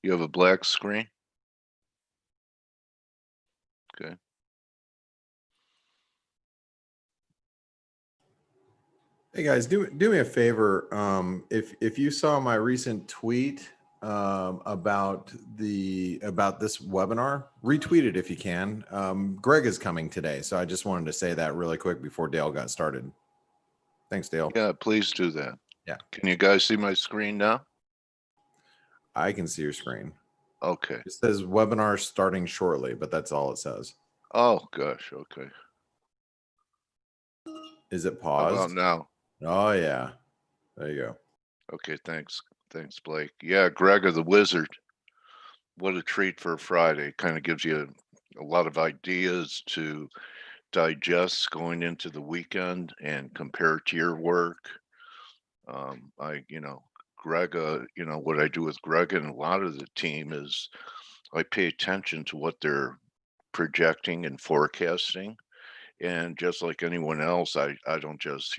You have a black screen? Okay. Hey guys, do me a favor. If you saw my recent tweet about this webinar, retweet it if you can. Greg is coming today, so I just wanted to say that really quick before Dale got started. Thanks, Dale. Yeah, please do that. Yeah. Can you guys see my screen now? I can see your screen. Okay. It says webinar starting shortly, but that's all it says. Oh gosh. Okay. Is it How about paused? now? Oh yeah. There you go. Okay. Thanks. Thanks, Blake. Yeah, Greg of the Wizard. What a treat for a Friday. Kind of gives you a lot of ideas to digest going into the weekend and compare to your work. Greg, what I do with Greg and a lot of the team is I pay attention to what they're projecting and forecasting. And just like anyone else, I don't just,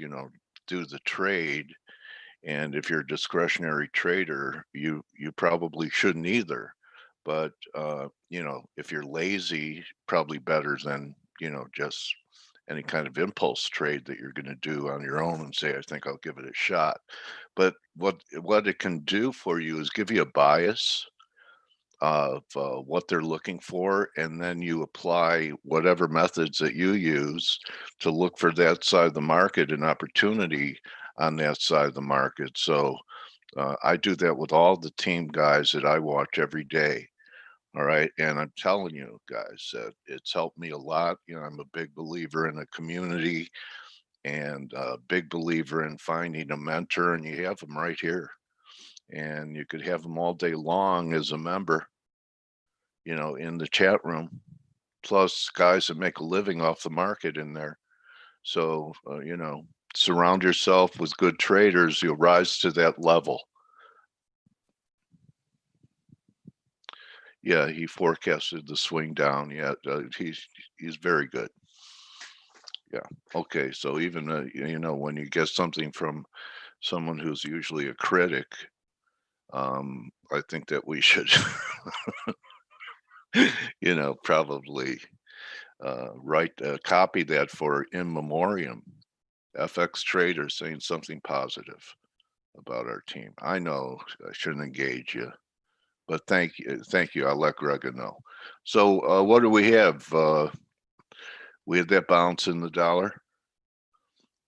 do the trade. And if you're a discretionary trader, you probably shouldn't either. But if you're lazy, probably better than, just any kind of impulse trade that you're going to do on your own and say, I think I'll give it a shot. But what it can do for you is give you a bias of what they're looking for, and then you apply whatever methods that you use to look for that side of the market and opportunity on that side of the market. So I do that with all the team guys that I watch every day. All right. And I'm telling you guys that it's helped me a lot. I'm a big believer in a community and a big believer in finding a mentor, and you have them right here. And you could have them all day long as a member, in the chat room, plus guys that make a living off the market in there. So, surround yourself with good traders, you'll rise to that level. Yeah, he forecasted the swing down. Yeah, he's very good. Yeah. Okay. So even when you get something from someone who's usually a critic, I think that we should, probably write copy that for in memoriam. FX trader saying something positive about our team. I know I shouldn't engage you, but thank you. I'll let Greg know. So what do we have? We had that bounce in the dollar,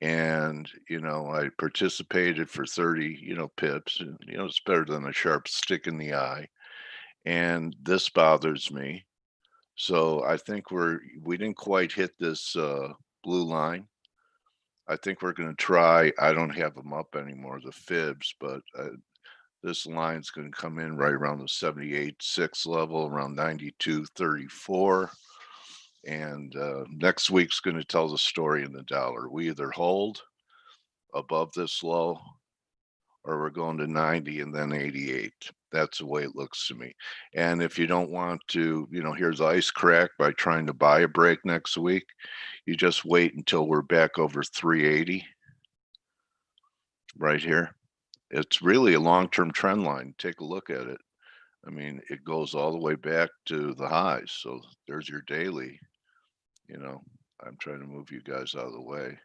and I participated for 30 pips, and it's better than a sharp stick in the eye. And this bothers me. So I think we didn't quite hit this blue line. I think we're going to try. I don't have them up anymore, the fibs, but this line's going to come in right around the 78.6 level, around 92.34. And next week's going to tell the story in the dollar. We either hold above this low or we're going to 90 and then 88. That's the way it looks to me. And if you don't want to, here's ice crack by trying to buy a break next week, you just wait until we're back over 380 right here. It's really a long-term trend line. Take a look at it. I mean, it goes all the way back to the highs. So there's your daily, I'm trying to move you guys out of the way.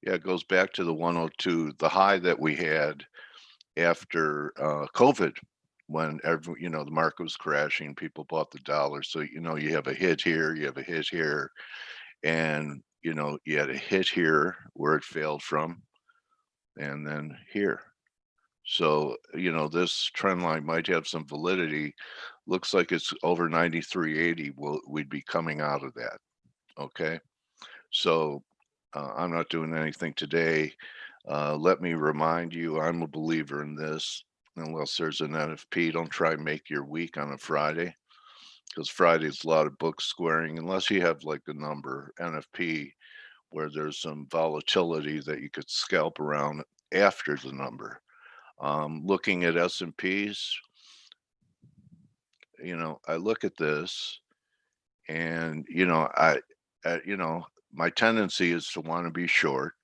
Yeah, it goes back to the 102, the high that we had after COVID, when the market was crashing, people bought the dollar. So, you have a hit here, you have a hit here, and, you had a hit here where it failed from, and then here. So, this trend line might have some validity. Looks like it's over 93.80. We'd be coming out of that. Okay. So I'm not doing anything today. Let me remind you, I'm a believer in this. Unless there's an NFP, don't try and make your week on a Friday, because Friday's a lot of book squaring, unless you have like a number NFP where there's some volatility that you could scalp around after the number. Looking at S&Ps, I look at this and, my tendency is to want to be short.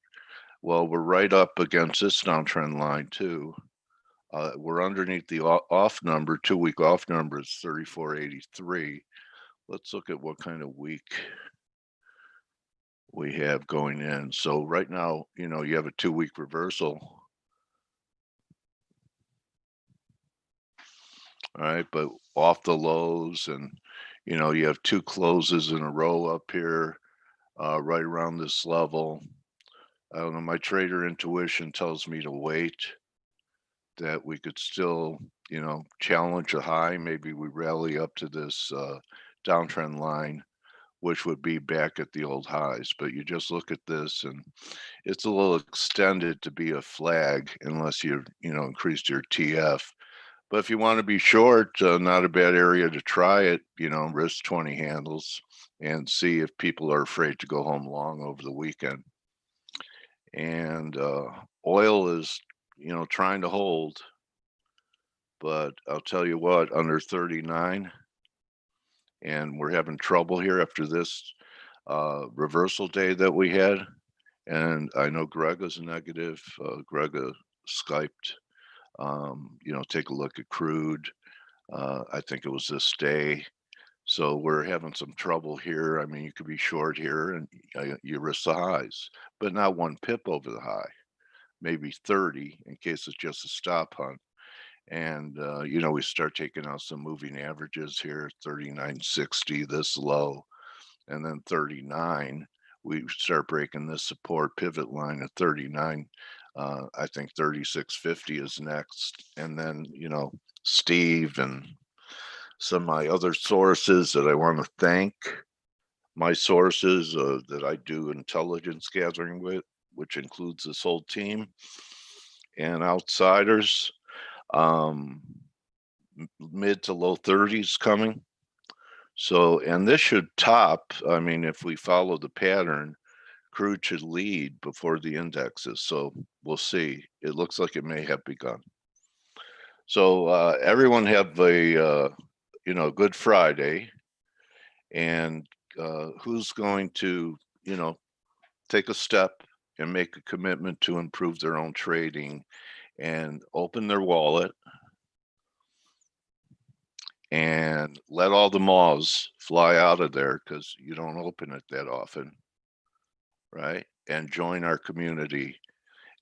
Well, we're right up against this downtrend line too. We're underneath the off number, 2-week off number is 34.83. Let's look at what kind of week we have going in. So right now, you have a 2-week reversal. All right, but off the lows, and you have 2 closes in a row up here, right around this level. I don't know, my trader intuition tells me to wait, that we could still, challenge a high. Maybe we rally up to this downtrend line, which would be back at the old highs. But you just look at this, and it's a little extended to be a flag unless increased your TF. But if you want to be short, not a bad area to try it, risk 20 handles and see if people are afraid to go home long over the weekend. And oil is, trying to hold, but I'll tell you what, under 39, and we're having trouble here after this reversal day that we had. And I know Greg is negative. Greg Skyped, take a look at crude. I think it was this day. So we're having some trouble here. I mean, you could be short here and you risk the highs, but not 1 pip over the high, maybe 30 in case it's just a stop hunt. And, we start taking out some moving averages here, 39.60, this low, and then 39. We start breaking this support pivot line at 39. I think 36.50 is next. And then, Steve and some of my other sources that I want to thank, my sources that I do intelligence gathering with, which includes this whole team, and outsiders, mid to low 30s coming. So, and this should top, I mean, if we follow the pattern, crude should lead before the indexes. So we'll see. It looks like it may have begun. So everyone have a, good Friday. And who's going to, take a step and make a commitment to improve their own trading and open their wallet and let all the moths fly out of there, because you don't open it that often, right? And join our community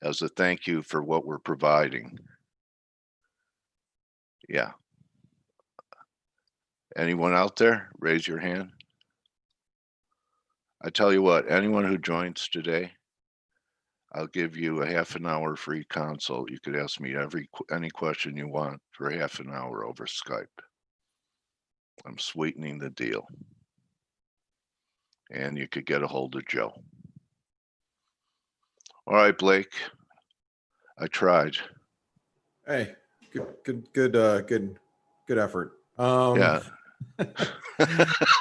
as a thank you for what we're providing. Yeah. Anyone out there, raise your hand. I tell you what, anyone who joins today, I'll give you a half an hour free consult. You could ask me any question you want for half an hour over Skype. I'm sweetening the deal. And you could get a hold of Joe. All right, Blake. I tried. Hey, good effort. Yeah.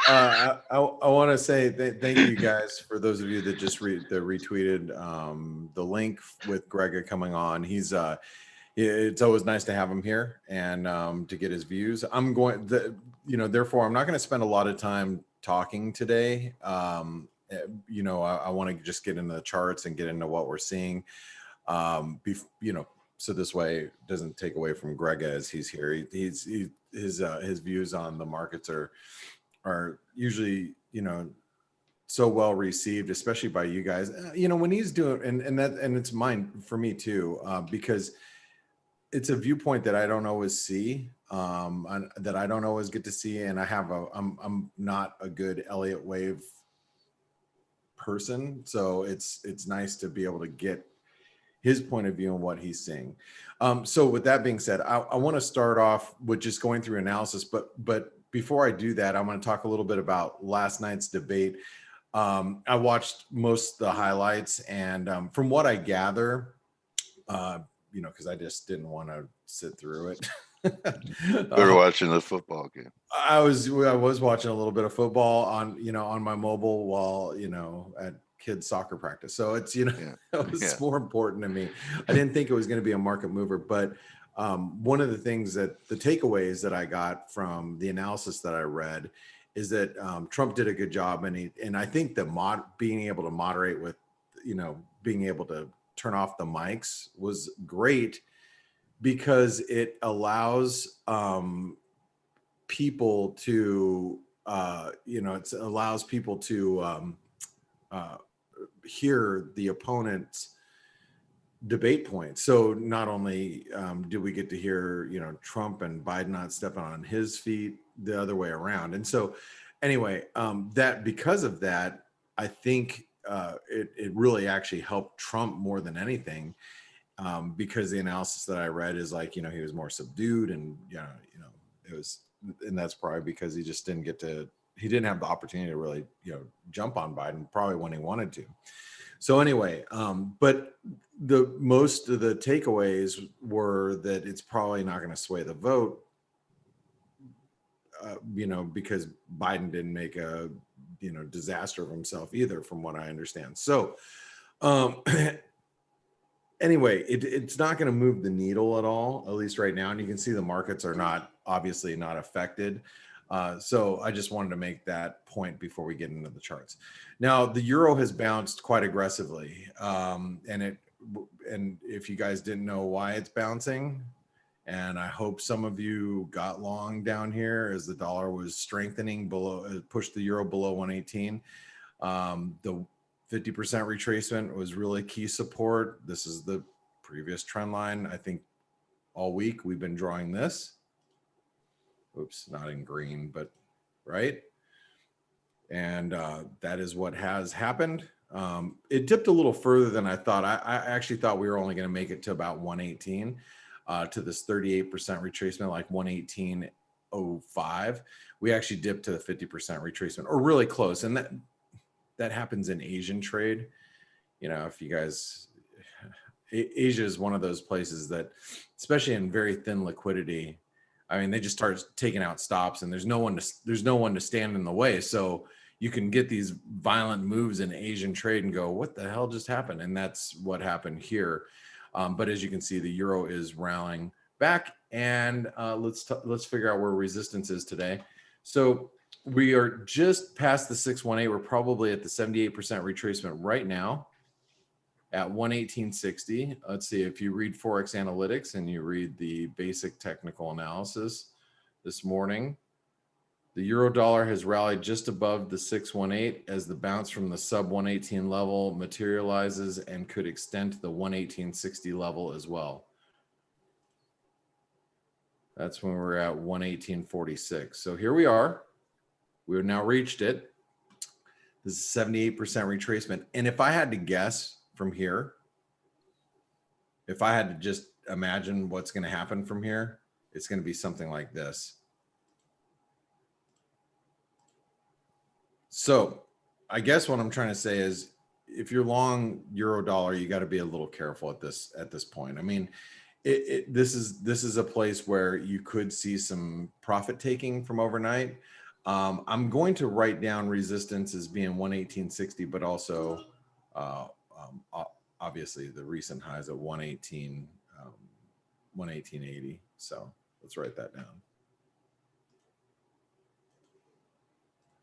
I want to say thank you guys for those of you that just retweeted the link with Greg coming on. He's it's always nice to have him here and to get his views. Therefore I'm not going to spend a lot of time talking today. I want to just get into the charts and get into what we're seeing. So this way it doesn't take away from Greg as he's here. His views on the markets are usually, so well received, especially by you guys. When he's doing, and it's mine for me too, because it's a viewpoint that I don't always see, that I don't always get to see, and I'm not a good Elliott wave person, so it's nice to be able to get his point of view on what he's seeing. So with that being said, I want to start off with just going through analysis, but before I do that, I want to talk a little bit about last night's debate. I watched most of the highlights, and from what I gather, because I just didn't want to sit through it. We were watching the football game. I was watching a little bit of football on my mobile while at kids soccer practice. So it's it was more important to me. I didn't think it was going to be a market mover, but one of the things the takeaways that I got from the analysis that I read is that Trump did a good job, and I think being able to moderate with being able to turn off the mics was great, because it allows people to, it allows people to uh, hear the opponent's debate points. So not only do we get to hear, Trump and Biden not stepping on his feet, the other way around. And so anyway, that because of that, I think it really actually helped Trump more than anything, because the analysis that I read is like, he was more subdued, and it was, and that's probably because he just he didn't have the opportunity to really, jump on Biden probably when he wanted to. So anyway, but the most of the takeaways were that it's probably not going to sway the vote, because Biden didn't make a, disaster of himself either, from what I understand. So, um, anyway, it's not going to move the needle at all, at least right now. And you can see the markets are obviously not affected. So I just wanted to make that point before we get into the charts. Now, the euro has bounced quite aggressively. And if you guys didn't know why it's bouncing, and I hope some of you got long down here as the dollar was strengthening pushed the euro below 118. The 50% retracement was really key support. This is the previous trend line. I think all week we've been drawing this. Oops, not in green, but right. And that is what has happened. It dipped a little further than I thought. I actually thought we were only going to make it to about 118, to this 38% retracement, like 118.05. We actually dipped to the 50% retracement, or really close. And that happens in Asian trade. If you guys, Asia is one of those places that, especially in very thin liquidity, I mean, they just start taking out stops, and there's no one to stand in the way. So you can get these violent moves in Asian trade and go, what the hell just happened? And that's what happened here. But as you can see, the euro is rallying back, and let's figure out where resistance is today. So we are just past the 618. We're probably at the 78% retracement right now at 118.60. Let's see, if you read Forex Analytics and you read the basic technical analysis this morning, the euro dollar has rallied just above the 618 as the bounce from the sub 118 level materializes and could extend to the 118.60 level as well. That's when we're at 118.46. So here we are. We've now reached it. This is 78% retracement. And if I had to guess from here, if I had to just imagine what's going to happen from here, it's going to be something like this. So I guess what I'm trying to say is, if you're long euro dollar, you got to be a little careful at this point. I mean, this is a place where you could see some profit taking from overnight. I'm going to write down resistance as being 118.60, but also obviously the recent highs at 118, 118.80. So let's write that down.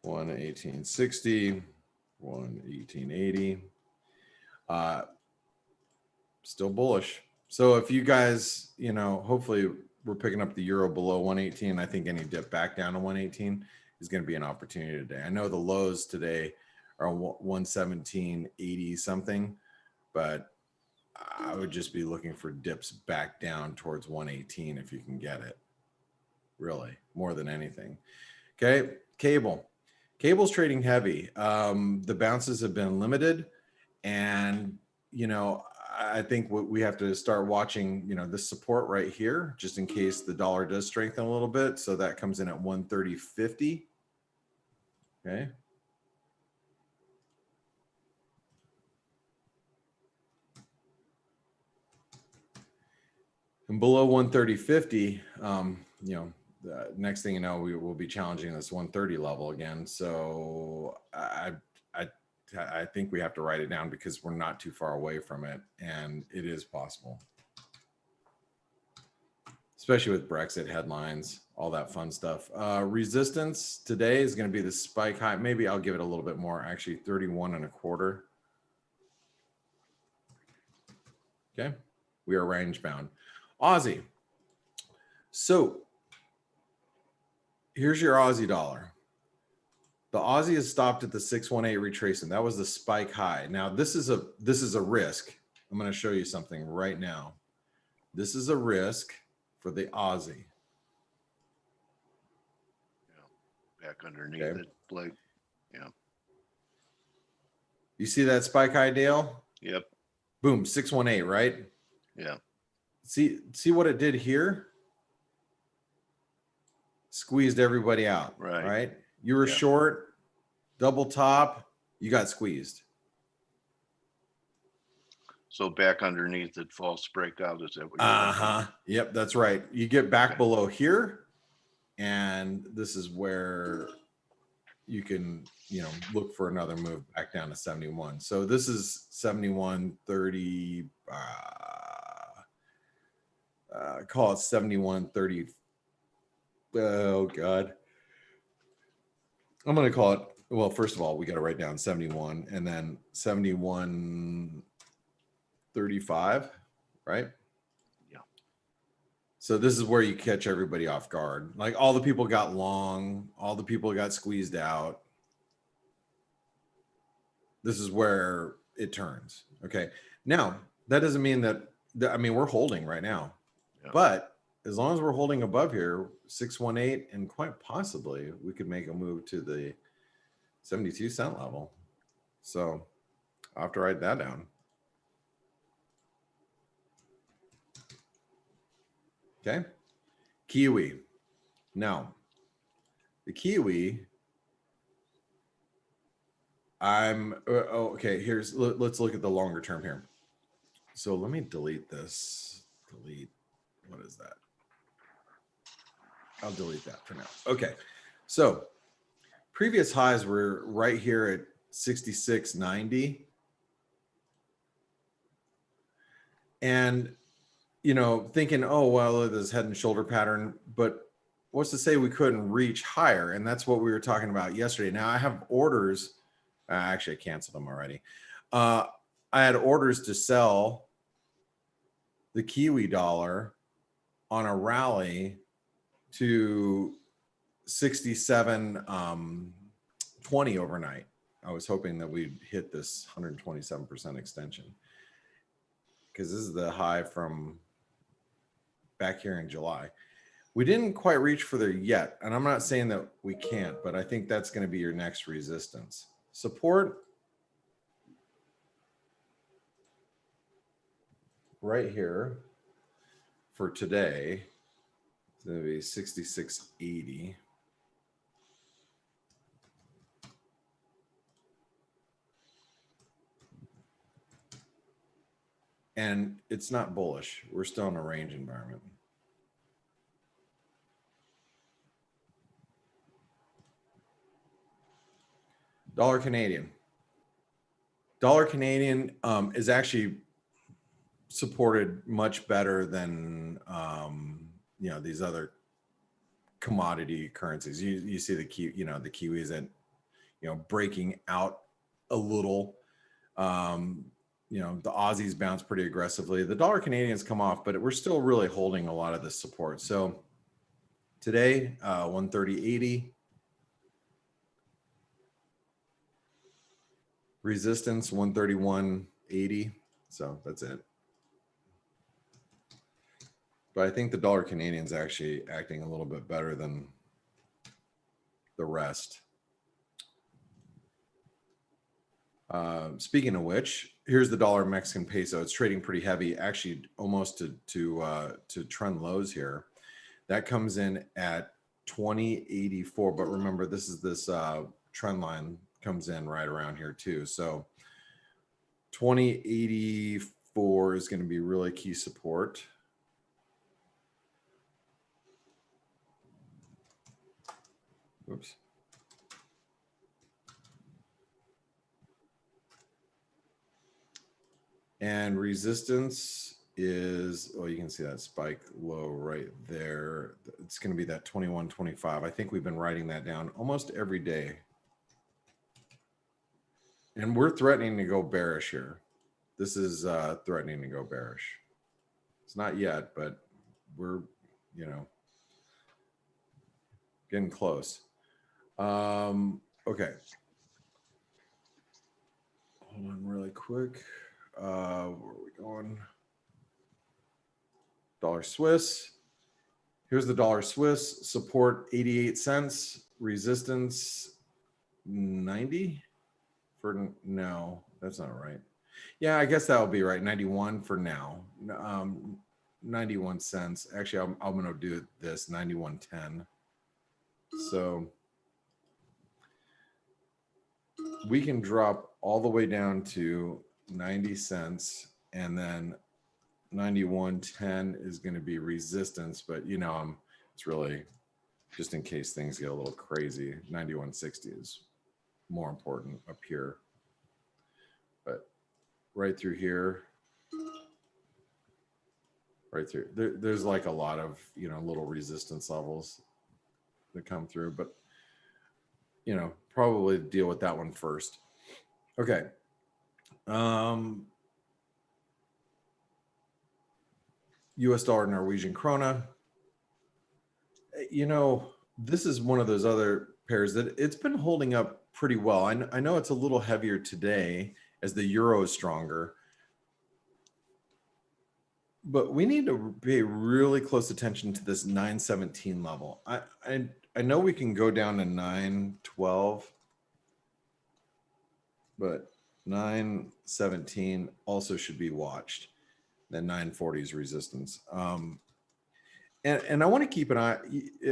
118.60, 118.80. Still bullish. So if you guys, hopefully we're picking up the euro below 118. I think any dip back down to 118 is going to be an opportunity today. I know the lows today are 117.80 something, but I would just be looking for dips back down towards 118 if you can get it. Really, more than anything. Okay, cable's trading heavy. The bounces have been limited, and I think we have to start watching, this support right here, just in case the dollar does strengthen a little bit. So that comes in at 130.50. Okay. And below 130.50, the next thing you know, we will be challenging this 130 level again. So I think we have to write it down, because we're not too far away from it, and it is possible, especially with Brexit headlines, all that fun stuff. Resistance today is going to be the spike high. Maybe I'll give it a little bit more, actually 31.25. Okay, we are range bound. Aussie. So here's your Aussie dollar. The Aussie has stopped at the 618 retracement. That was the spike high. Now this is a risk. I'm going to show you something right now. This is a risk for the Aussie. Back underneath Okay. it, Blake. Yeah. You see that spike high, Dale? Yep. Boom, 618, right? Yeah. See what it did here? Squeezed everybody out, right? You were short, double top, you got squeezed. So back underneath it, false breakout, is that what you're Yep, that's right. You get back below here, and this is where you can, look for another move back down to 71. So this is 71.30, call it 71.30. Oh God. I'm going to call it, well, first of all, we got to write down 71 and then 71.35, right? Yeah. So this is where you catch everybody off guard. Like all the people got long, all the people got squeezed out. This is where it turns. Okay. Now, that doesn't mean that, we're holding right now, but as long as we're holding above here, 618, and quite possibly we could make a move to the 72-cent level. So I'll have to write that down. Okay. Kiwi. Now, the Kiwi, okay, let's look at the longer term here. So let me delete this. What is that? I'll delete that for now. Okay. So previous highs were right here at 66.90. And, thinking, oh, well, this head and shoulder pattern, but what's to say we couldn't reach higher? And that's what we were talking about yesterday. Now I have orders. Actually, I canceled them already. I had orders to sell the Kiwi dollar on a rally to 67.20 overnight. I was hoping that we'd hit this 127% extension because this is the high from back here in July. We didn't quite reach for there yet, and I'm not saying that we can't, but I think that's going to be your next resistance. Support right here for today. It's going to be 66.80. And it's not bullish. We're still in a range environment. Dollar Canadian. Dollar Canadian is actually supported much better than these other commodity currencies. You see the Kiwis that breaking out a little. The Aussies bounce pretty aggressively. The dollar Canadians come off, but we're still really holding a lot of this support. So today, 130.80. Resistance 131.80. So that's it. But I think the dollar Canadian's actually acting a little bit better than the rest. Speaking of which, here's the dollar Mexican peso. It's trading pretty heavy, actually almost to trend lows here. That comes in at 20.84. But remember, this trend line comes in right around here too. So 20.84 is going to be really key support. Oops. And resistance is, you can see that spike low right there. It's going to be that 21.25. I think we've been writing that down almost every day. And we're threatening to go bearish here. This is threatening to go bearish. It's not yet, but we're, you know, getting close. Okay. Hold on really quick. Where are we going? Dollar Swiss. Here's the dollar Swiss. Support 88 cents. Resistance 90 for no, that's not right. Yeah, I guess that'll be right. 91 for now. 91 cents. Actually, I'm going to do this 91.10. So we can drop all the way down to 90 cents, and then 91.10 is going to be resistance, but you know, it's really just in case things get a little crazy. 91.60 is more important up here, but right through here, right through there's like a lot of, you know, little resistance levels that come through, but you know, probably deal with that one first. Okay. US dollar, Norwegian krona. You know, this is one of those other pairs that it's been holding up pretty well. I know it's a little heavier today as the euro is stronger, but we need to pay really close attention to this 917 level. I know we can go down to 912, but 917 also should be watched. Then 940 is resistance. And I want to keep an eye.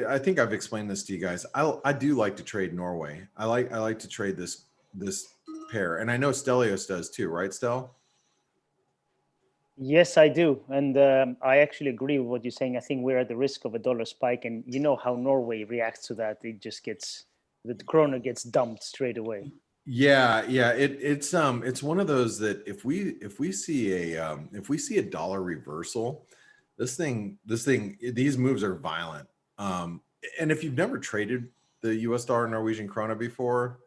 I think I've explained this to you guys. I do like to trade Norway. I like to trade this pair, and I know Stelios does too, right, Stel? Yes, I do, and I actually agree with what you're saying. I think we're at the risk of a dollar spike, and you know how Norway reacts to that. It just gets the krona gets dumped straight away. Yeah. It's one of those that if we see a dollar reversal, these moves are violent. And if you've never traded the US dollar Norwegian krona before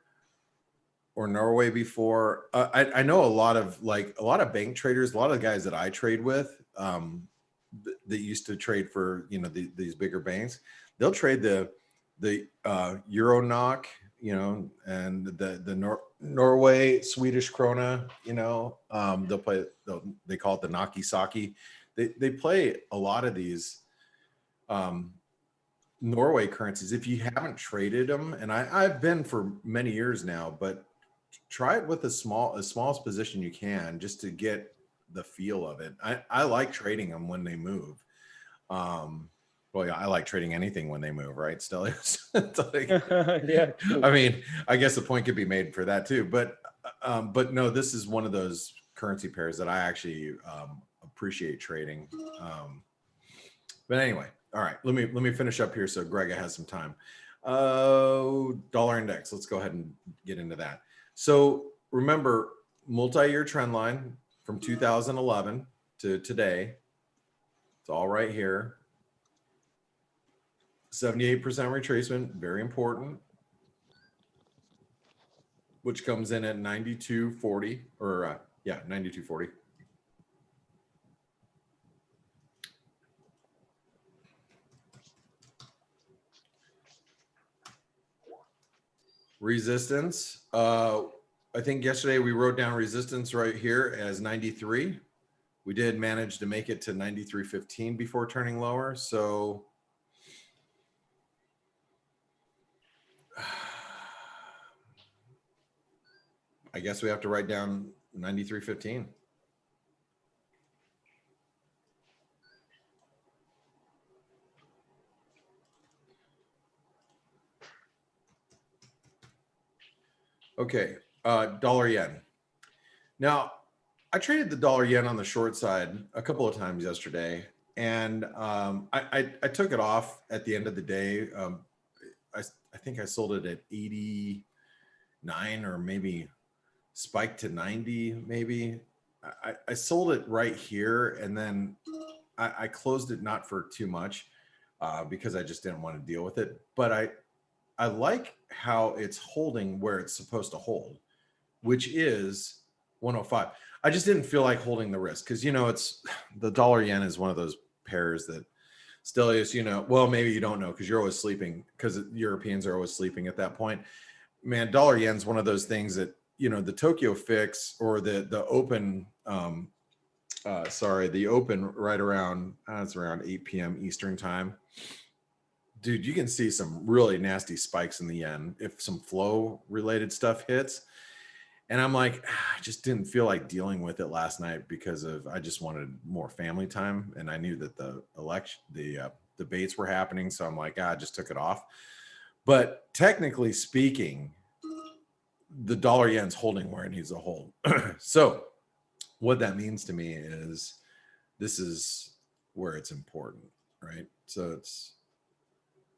or Norway before, I know a lot of bank traders, a lot of guys that I trade with, that used to trade for, you know, these bigger banks, they'll trade the Euro NOK, you know, and the Norway Swedish krona, you know, they call it the Naki Saki. They play a lot of these Norway currencies. If you haven't traded them, and I've been for many years now, but try it with as smallest position you can, just to get the feel of it. I like trading them when they move. Well, yeah, I like trading anything when they move, right, Stelios? Yeah, true. I mean, I guess the point could be made for that too. But no, this is one of those currency pairs that I actually appreciate trading. But anyway, all right, let me finish up here so Greg has some time. Dollar index. Let's go ahead and get into that. So remember, multi-year trend line from 2011 to today. It's all right here. 78% retracement, very important, which comes in at 92.40 or 92.40. Resistance. I think yesterday we wrote down resistance right here as 93. We did manage to make it to 93.15 before turning lower. So I guess we have to write down 93.15. Okay, dollar yen. Now, I traded the dollar yen on the short side a couple of times yesterday, and I took it off at the end of the day. I think I sold it at 89 or maybe spiked to 90 maybe. I sold it right here, and then I closed it not for too much because I just didn't want to deal with it. But I like how it's holding where it's supposed to hold, which is 105. I just didn't feel like holding the risk because, you know, it's the dollar yen is one of those pairs that Stelios, you know, well, maybe you don't know because you're always sleeping because Europeans are always sleeping at that point. Man, dollar yen's one of those things that, you know, the Tokyo fix or the open, the open right around, it's around 8 p.m. Eastern time. Dude, you can see some really nasty spikes in the yen if some flow related stuff hits. And I'm like, I just didn't feel like dealing with it last night because I just wanted more family time. And I knew that the debates were happening. So I'm like, I just took it off. But technically speaking, the dollar yen's holding where it needs to hold. So what that means to me is this is where it's important, right? So it's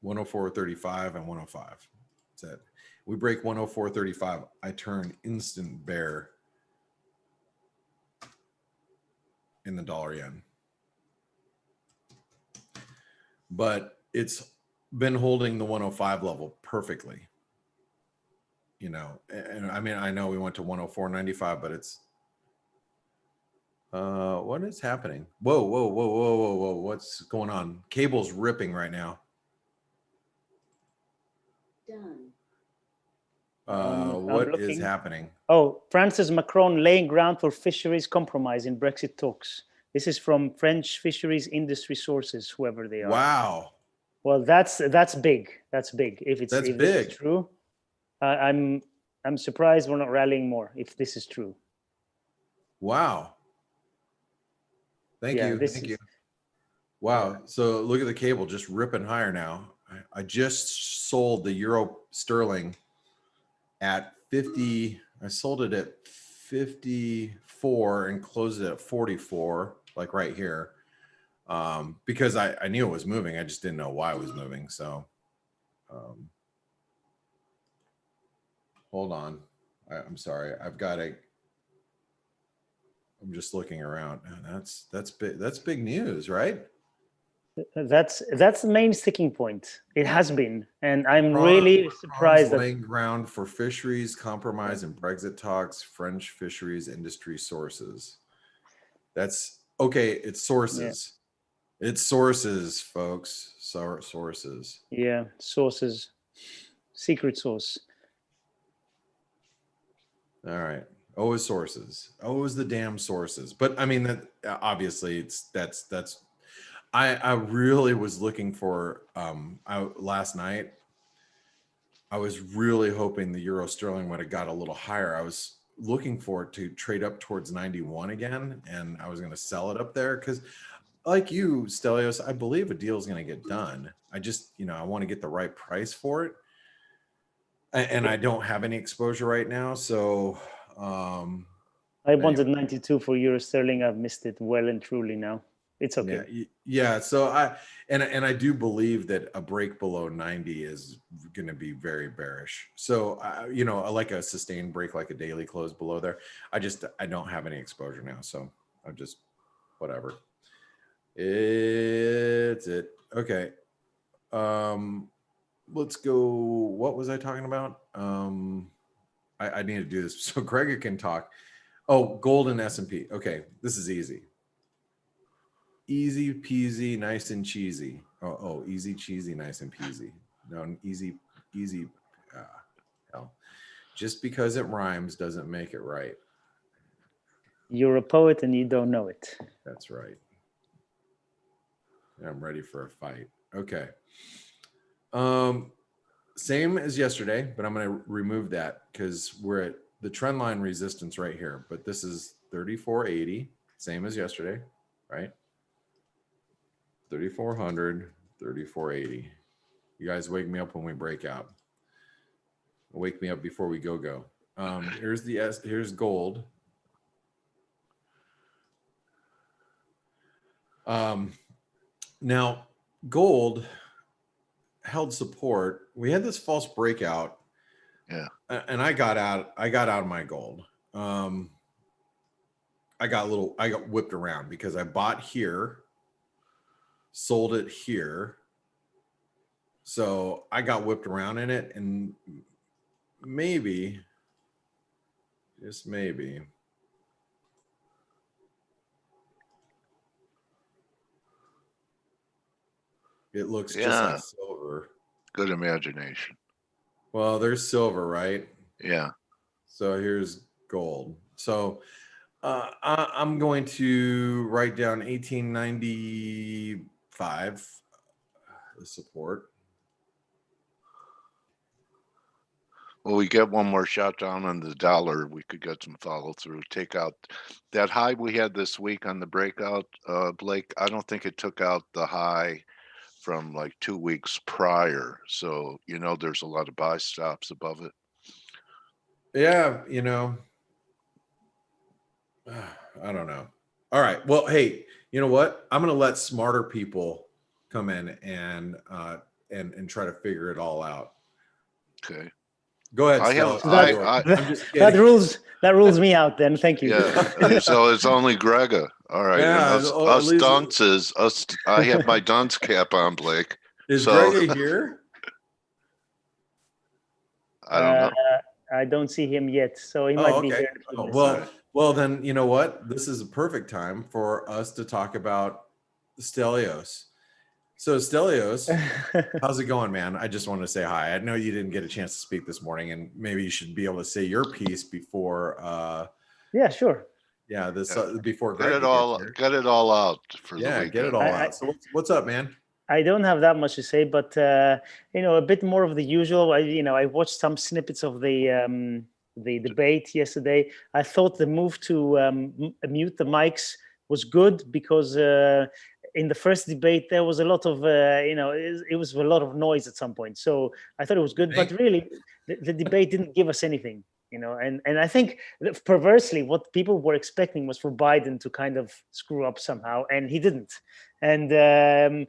104.35 and 105. That's it. We break 104.35. I turn instant bear in the dollar yen. But it's been holding the 105 level perfectly. You know, and I mean, I know we went to 104.95, but it's what is happening? Whoa, whoa, whoa, whoa, whoa, whoa. What's going on? Cable's ripping right now. Done. What is happening? Oh, Francis Macron laying ground for fisheries compromise in Brexit talks. This is from French fisheries industry sources, whoever they are. Wow. Well, that's big. That's big. If this is true, I'm surprised we're not rallying more. If this is true. Wow. Thank you. Wow. Yeah. So look at the cable just ripping higher now. I just sold the euro sterling at 50. I sold it at 54 and closed it at 44, like right here. Because I knew it was moving. I just didn't know why it was moving. So hold on. I'm sorry. I'm just looking around. That's big. That's big news, right? That's the main sticking point. It has been, and I'm really surprised that laying ground for fisheries compromise and Brexit talks. French fisheries industry sources. That's okay. It's sources. Yeah. It's sources, folks. Sources. Yeah, sources. Secret source. All right. Always sources. Always the damn sources. But I mean, that obviously that's. I really was looking for last night. I was really hoping the euro sterling would have got a little higher. I was looking for it to trade up towards 91 again, and I was going to sell it up there because, like you, Stelios, I believe a deal is going to get done. I just, I want to get the right price for it, and I don't have any exposure right now. So I wanted 92 for euro sterling. I've missed it well and truly now. It's okay. Yeah. So I do believe that a break below 90 is going to be very bearish. So like a sustained break, like a daily close below there. I don't have any exposure now, so I'm just whatever. It's it. Okay. Let's go. What was I talking about? I need to do this so Gregor can talk. Oh, gold and S&P. Okay, this is easy. Easy peasy, nice and cheesy. Oh, easy cheesy, nice and peasy. No, easy. Hell, just because it rhymes doesn't make it right. You're a poet and you don't know it. That's right. I'm ready for a fight. Okay. Same as yesterday, but I'm going to remove that because we're at the trend line resistance right here. But this is 3480, same as yesterday, right? 3,400, 3,480. You guys wake me up when we break out. Wake me up before we go. Here's gold. Now gold held support. We had this false breakout. Yeah. And I got out of my gold. I got whipped around because I bought here, sold it here. So I got whipped around in it, and maybe, just maybe, It looks just Yeah. like silver. Good imagination. Well, there's silver, right? Yeah. So here's gold. So I'm going to write down 1895 the support. Well, we get one more shot down on the dollar. We could get some follow through. Take out that high we had this week on the breakout, Blake. I don't think it took out the high from like 2 weeks prior. So, there's a lot of buy stops above it. Yeah, I don't know. All right. Well, hey, you know what? I'm going to let smarter people come in and try to figure it all out. Okay. Go ahead, I Stella. have, I'm just that kidding. rules me out. Then thank you. yeah. So it's only Grega. All right. Yeah, And at us least- dunces, I have my dunce cap on, Blake. Is So- Greg here? I don't know. I don't see him yet, so he might be Okay. here. in a few minutes. Well, then you know what? This is a perfect time for us to talk about Stelios. So Stelios, how's it going, man? I just wanted to say hi. I know you didn't get a chance to speak this morning, and maybe you should be able to say your piece before. Yeah, sure. Yeah, before Get Greg it all out for the weekend. get it all out. So what's up, man? I don't have that much to say, but a bit more of the usual. I watched some snippets of the debate yesterday. I thought the move to mute the mics was good because in the first debate there was a lot of it was a lot of noise at some point. So I thought it was good, but really the debate didn't give us anything. And I think that perversely what people were expecting was for Biden to kind of screw up somehow, and he didn't. And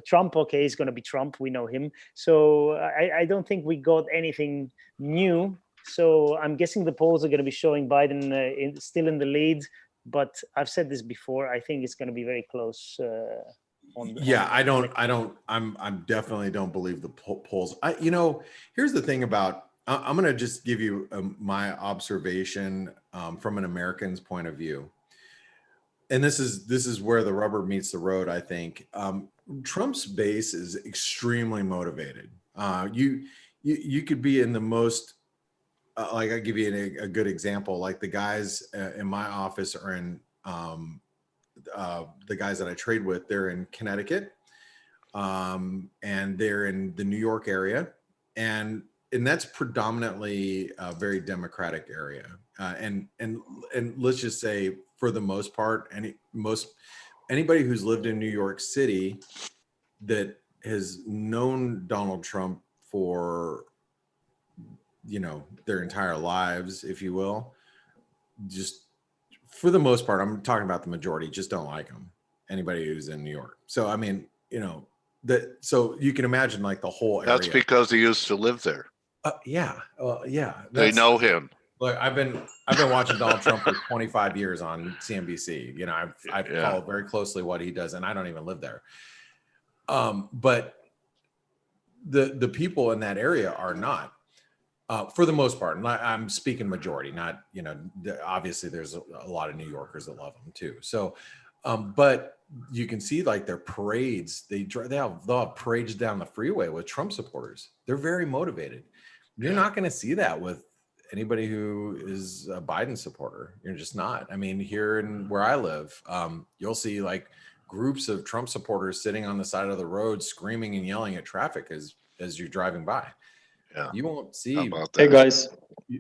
Trump, okay, he's going to be Trump. We know him. So I don't think we got anything new. So I'm guessing the polls are going to be showing Biden still in the lead. But I've said this before. I think it's going to be very close. I'm definitely don't believe the polls. Here's the thing about. I'm going to just give you my observation from an American's point of view. And this is where the rubber meets the road, I think. Trump's base is extremely motivated. You could be in the most, like I'll give you a good example. Like the guys in my office are in, the guys that I trade with, they're in Connecticut, and they're in the New York area. And that's predominantly a very Democratic area. And let's just say, for the most part, anybody who's lived in New York City that has known Donald Trump for, their entire lives, if you will, just for the most part, I'm talking about the majority, just don't like him. Anybody who's in New York. So, I mean, so you can imagine like the whole area. That's because he used to live there. Yeah. They know him. Look, I've been watching Donald Trump for 25 years on CNBC. I've followed very closely what he does, and I don't even live there. But the people in that area are not, for the most part. And I'm speaking majority, not obviously there's a lot of New Yorkers that love him too. So, but you can see like their parades. They'll have parades down the freeway with Trump supporters. They're very motivated. You're not going to see that with anybody who is a Biden supporter. You're just not. I mean, here in where I live, you'll see like groups of Trump supporters sitting on the side of the road, screaming and yelling at traffic as you're driving by. Yeah. You won't see. Hey guys.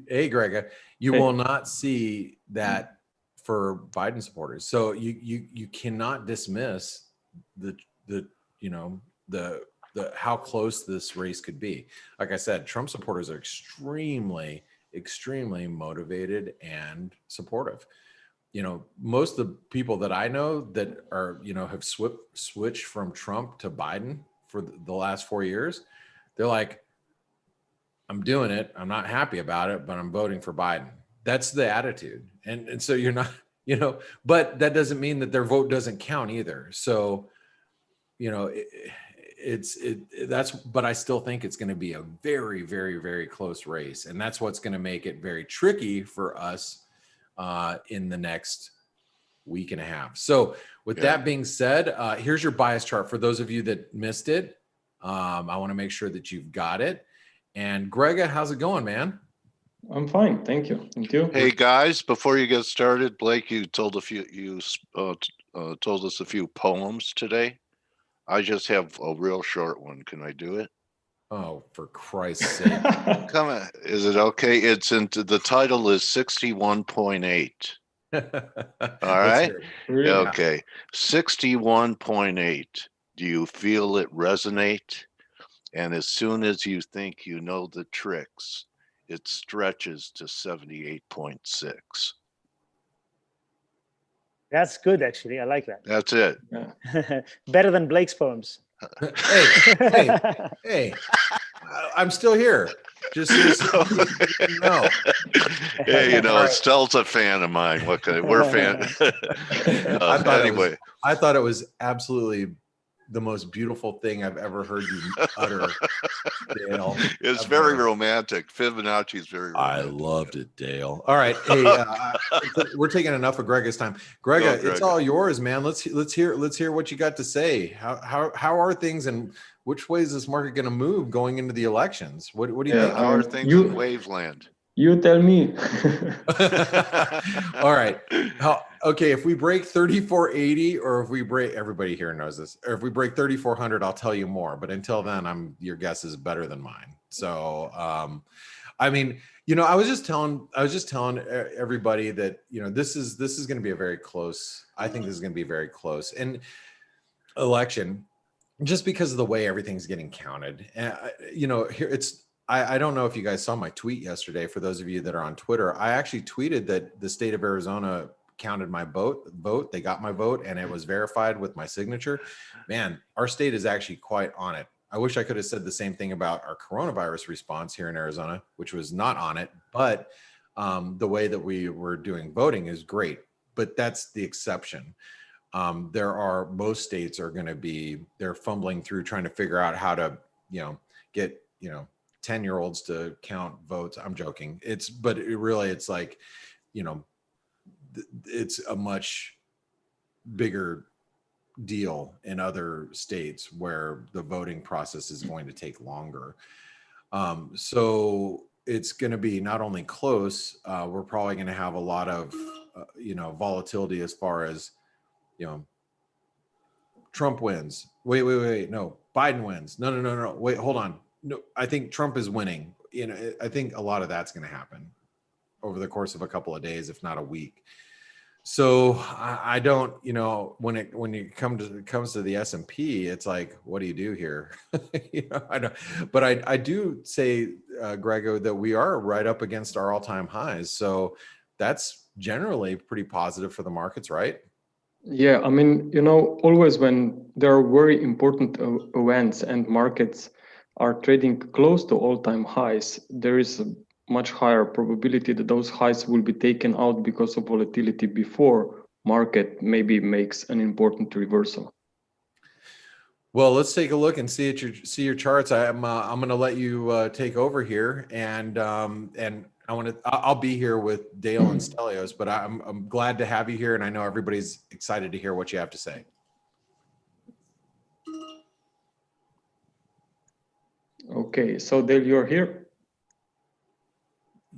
Hey, Greg. You will not see that for Biden supporters. So you cannot dismiss the how close this race could be. Like I said, Trump supporters are extremely motivated and supportive. Most of the people that I know that are, have switched from Trump to Biden for the last 4 years, they're like, I'm doing it. I'm not happy about it, but I'm voting for Biden. That's the attitude. And so you're not, but that doesn't mean that their vote doesn't count either. So, but I still think it's going to be a very, very, very close race. And that's what's going to make it very tricky for us in the next week and a half. So with that being said, here's your bias chart for those of you that missed it. I want to make sure that you've got it. And Grega, how's it going, man? I'm fine, thank you. Thank you. Hey guys, before you get started, Blake, you told us a few poems today. I just have a real short one. Can I do it? Oh, for Christ's sake. Come on. Is it okay? The title is 61.8. All right. Really? Okay. 61.8. Do you feel it resonate? And as soon as you think you know the tricks, it stretches to 78.6. That's good, actually. I like that. That's it. Better than Blake's poems. Hey, I'm still here. Just no. Hey, Right. Stell's a fan of mine. What can we're fan. Anyway, I thought it was absolutely the most beautiful thing I've ever heard you utter, Dale. It's very romantic. Fibonacci is very romantic. I loved it, Dale. All right, hey, we're taking enough of Grega's time. Grega, it's all yours, man. Let's hear what you got to say. How are things, and which way is this market going to move going into the elections? What do you think? How are things in Waveland? You tell me. All right. Okay, if we break 3480, or if we break, everybody here knows this, or if we break 3400, I'll tell you more. But until then, your guess is better than mine. So, I mean, I was just telling everybody that this is going to be a very close. I think this is going to be very close and election, just because of the way everything's getting counted. And here it's. I don't know if you guys saw my tweet yesterday. For those of you that are on Twitter, I actually tweeted that the state of Arizona counted my vote. They got my vote, and it was verified with my signature. Man, our state is actually quite on it. I wish I could have said the same thing about our coronavirus response here in Arizona, which was not on it. But the way that we were doing voting is great. But that's the exception. Most states are going to be, they're fumbling through trying to figure out how to, get, 10-year-olds to count votes. I'm joking. It's like, it's a much bigger deal in other states where the voting process is going to take longer. So it's going to be not only close, we're probably going to have a lot of, volatility as far as, Trump wins. Wait. No, Biden wins. No. Wait, hold on. No, I think Trump is winning. I think a lot of that's going to happen over the course of a couple of days, if not a week. So I don't, when it comes to the S&P, it's like, what do you do here? I don't, but I do say, Grego, that we are right up against our all-time highs. So that's generally pretty positive for the markets, right? Yeah, I mean, always when there are very important events and markets are trading close to all-time highs, there is a much higher probability that those highs will be taken out because of volatility before market maybe makes an important reversal. Well, let's take a look and see your charts. I'm going to let you take over here, and I'll be here with Dale and Stelios, but I'm glad to have you here, and I know everybody's excited to hear what you have to say. Okay, so Dale, you're here.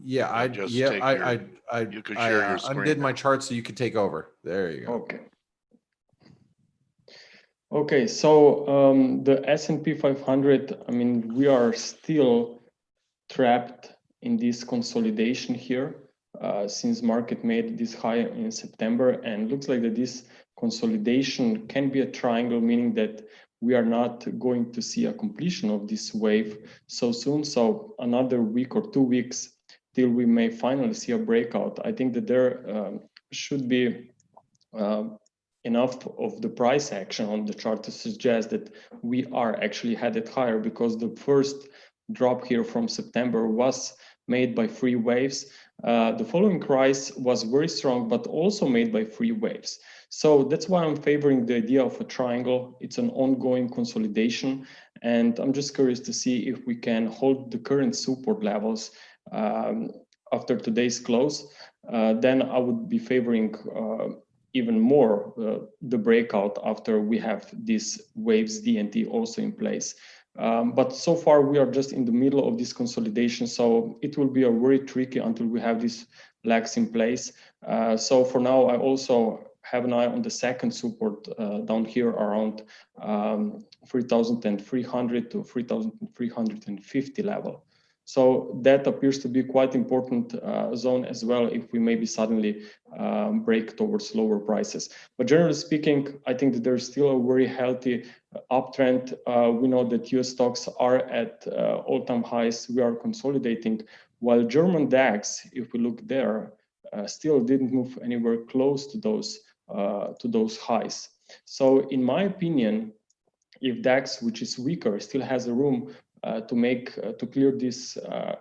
Yeah, you can share your screen. undid my chart so you could take over. There you go. Okay, so the S&P 500, I mean, we are still trapped in this consolidation here since market made this high in September, and looks like that this consolidation can be a triangle, meaning that we are not going to see a completion of this wave so soon. So another week or 2 weeks till we may finally see a breakout. I think that there should be enough of the price action on the chart to suggest that we are actually headed higher, because the first drop here from September was made by 3 waves. The following rise was very strong, but also made by 3 waves. So that's why I'm favoring the idea of a triangle. It's an ongoing consolidation, and I'm just curious to see if we can hold the current support levels after today's close. Then I would be favoring even more the breakout after we have these waves D and T also in place. But so far we are just in the middle of this consolidation, so it will be a very tricky until we have these legs in place. So for now, I also have an eye on the second support down here around 3,300 to 3,350 level. So that appears to be quite important zone as well if we maybe suddenly break towards lower prices. But generally speaking, I think that there's still a very healthy uptrend. We know that US stocks are at all-time highs. We are consolidating, while German DAX, if we look there, still didn't move anywhere close to those highs. So in my opinion, if DAX, which is weaker, still has a room to clear these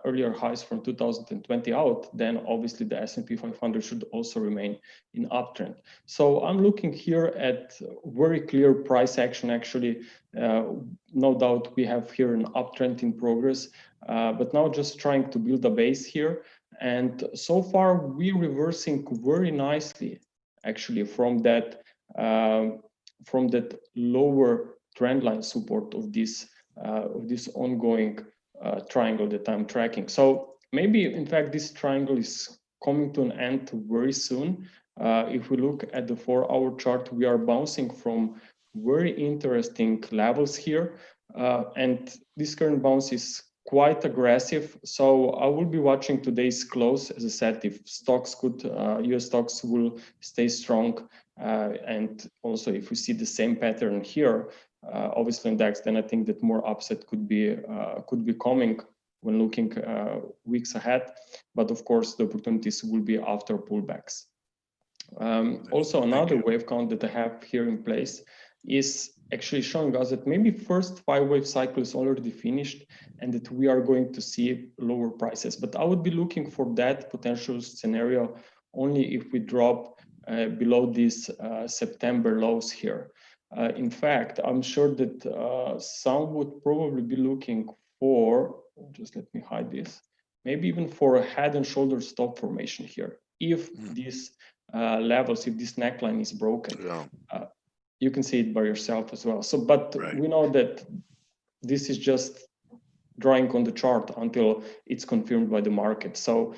earlier highs from 2020 out, then obviously the S&P 500 should also remain in uptrend. So I'm looking here at very clear price action. Actually, no doubt we have here an uptrend in progress, but now just trying to build a base here. And so far we're reversing very nicely, actually, from that lower trendline support of this ongoing triangle that I'm tracking. So maybe, in fact, this triangle is coming to an end very soon. If we look at the 4-hour chart, we are bouncing from very interesting levels here. And this current bounce is quite aggressive. So I will be watching today's close. As I said, if stocks US stocks will stay strong. And also if we see the same pattern here, obviously in DAX, then I think that more upside could be coming when looking weeks ahead. But of course, the opportunities will be after pullbacks. Also, another wave count that I have here in place is actually showing us that maybe first 5-wave cycle is already finished and that we are going to see lower prices. But I would be looking for that potential scenario only if we drop below these September lows here. In fact, I'm sure that some would probably be looking for, just let me hide this, maybe even for a head and shoulder stop formation here. If these levels, if this neckline is broken, you can see it by yourself as well. So, but we know that this is just drawing on the chart until it's confirmed by the market. So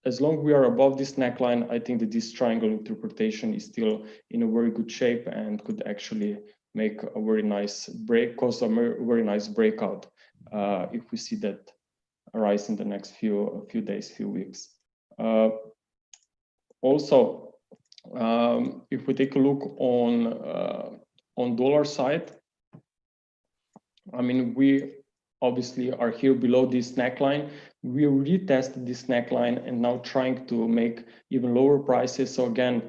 as long as we are above this neckline, I think that this triangle interpretation is still in a very good shape and could actually make a very nice cause a very nice breakout if we see that arise in the next few days, few weeks. Also, if we take a look on dollar side, I mean, we obviously are here below this neckline. We retested this neckline and now trying to make even lower prices. So again,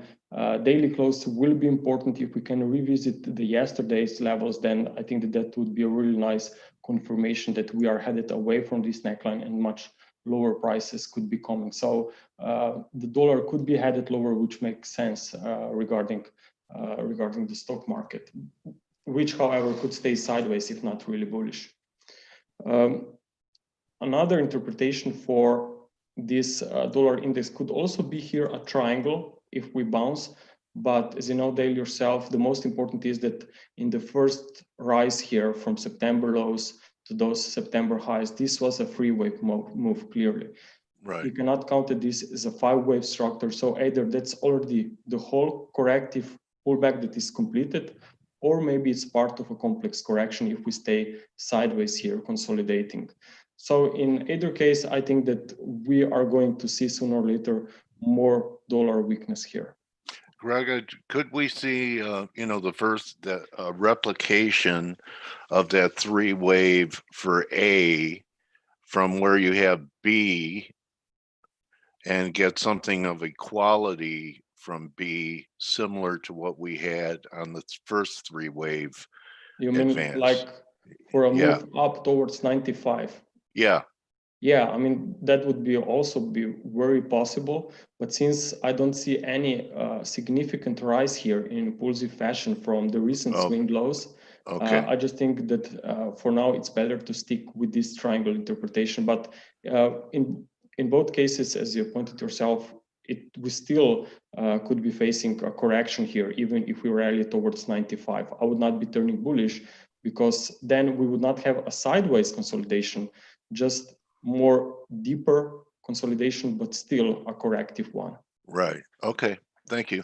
daily close will be important. If we can revisit the yesterday's levels, then I think that would be a really nice confirmation that we are headed away from this neckline and much lower prices could be coming. So the dollar could be headed lower, which makes sense regarding the stock market, which however could stay sideways if not really bullish. Another interpretation for this dollar index could also be here a triangle if we bounce. But as you know, Dale, yourself, the most important is that in the first rise here from September lows to those September highs, this was a 3-wave move clearly. Right. You cannot count this as a 5-wave structure. So either that's already the whole corrective pullback that is completed, or maybe it's part of a complex correction if we stay sideways here, consolidating. So in either case, I think that we are going to see sooner or later more dollar weakness here. Greg, could we see, the replication of that 3-wave for A from where you have B and get something of equality from B similar to what we had on the first 3-wave? You mean advance, like for a move up towards 95? Yeah. Yeah, I mean, that would be also be very possible. But since I don't see any significant rise here in impulsive fashion from the recent swing lows, I just think that for now it's better to stick with this triangle interpretation. But in both cases, as you pointed yourself, we still could be facing a correction here, even if we rally towards 95. I would not be turning bullish, because then we would not have a sideways consolidation, just more deeper consolidation, but still a corrective one. Right. Okay. Thank you.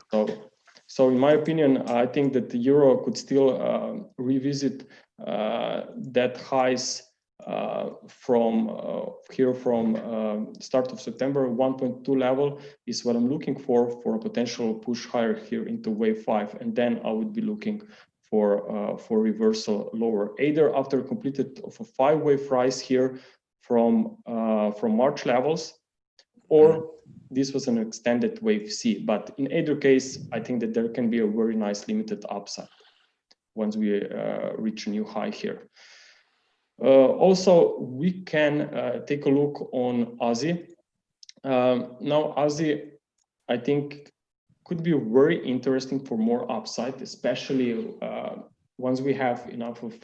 So in my opinion, I think that the euro could still revisit that highs from here from start of September. 1.2 level is what I'm looking for a potential push higher here into wave 5, and then I would be looking for reversal lower, either after completed of a 5-wave rise here from March levels, or this was an extended wave C. But in either case, I think that there can be a very nice limited upside once we reach a new high here. Also, we can take a look on Aussie. Now, Aussie, I think, could be very interesting for more upside, especially once we have enough of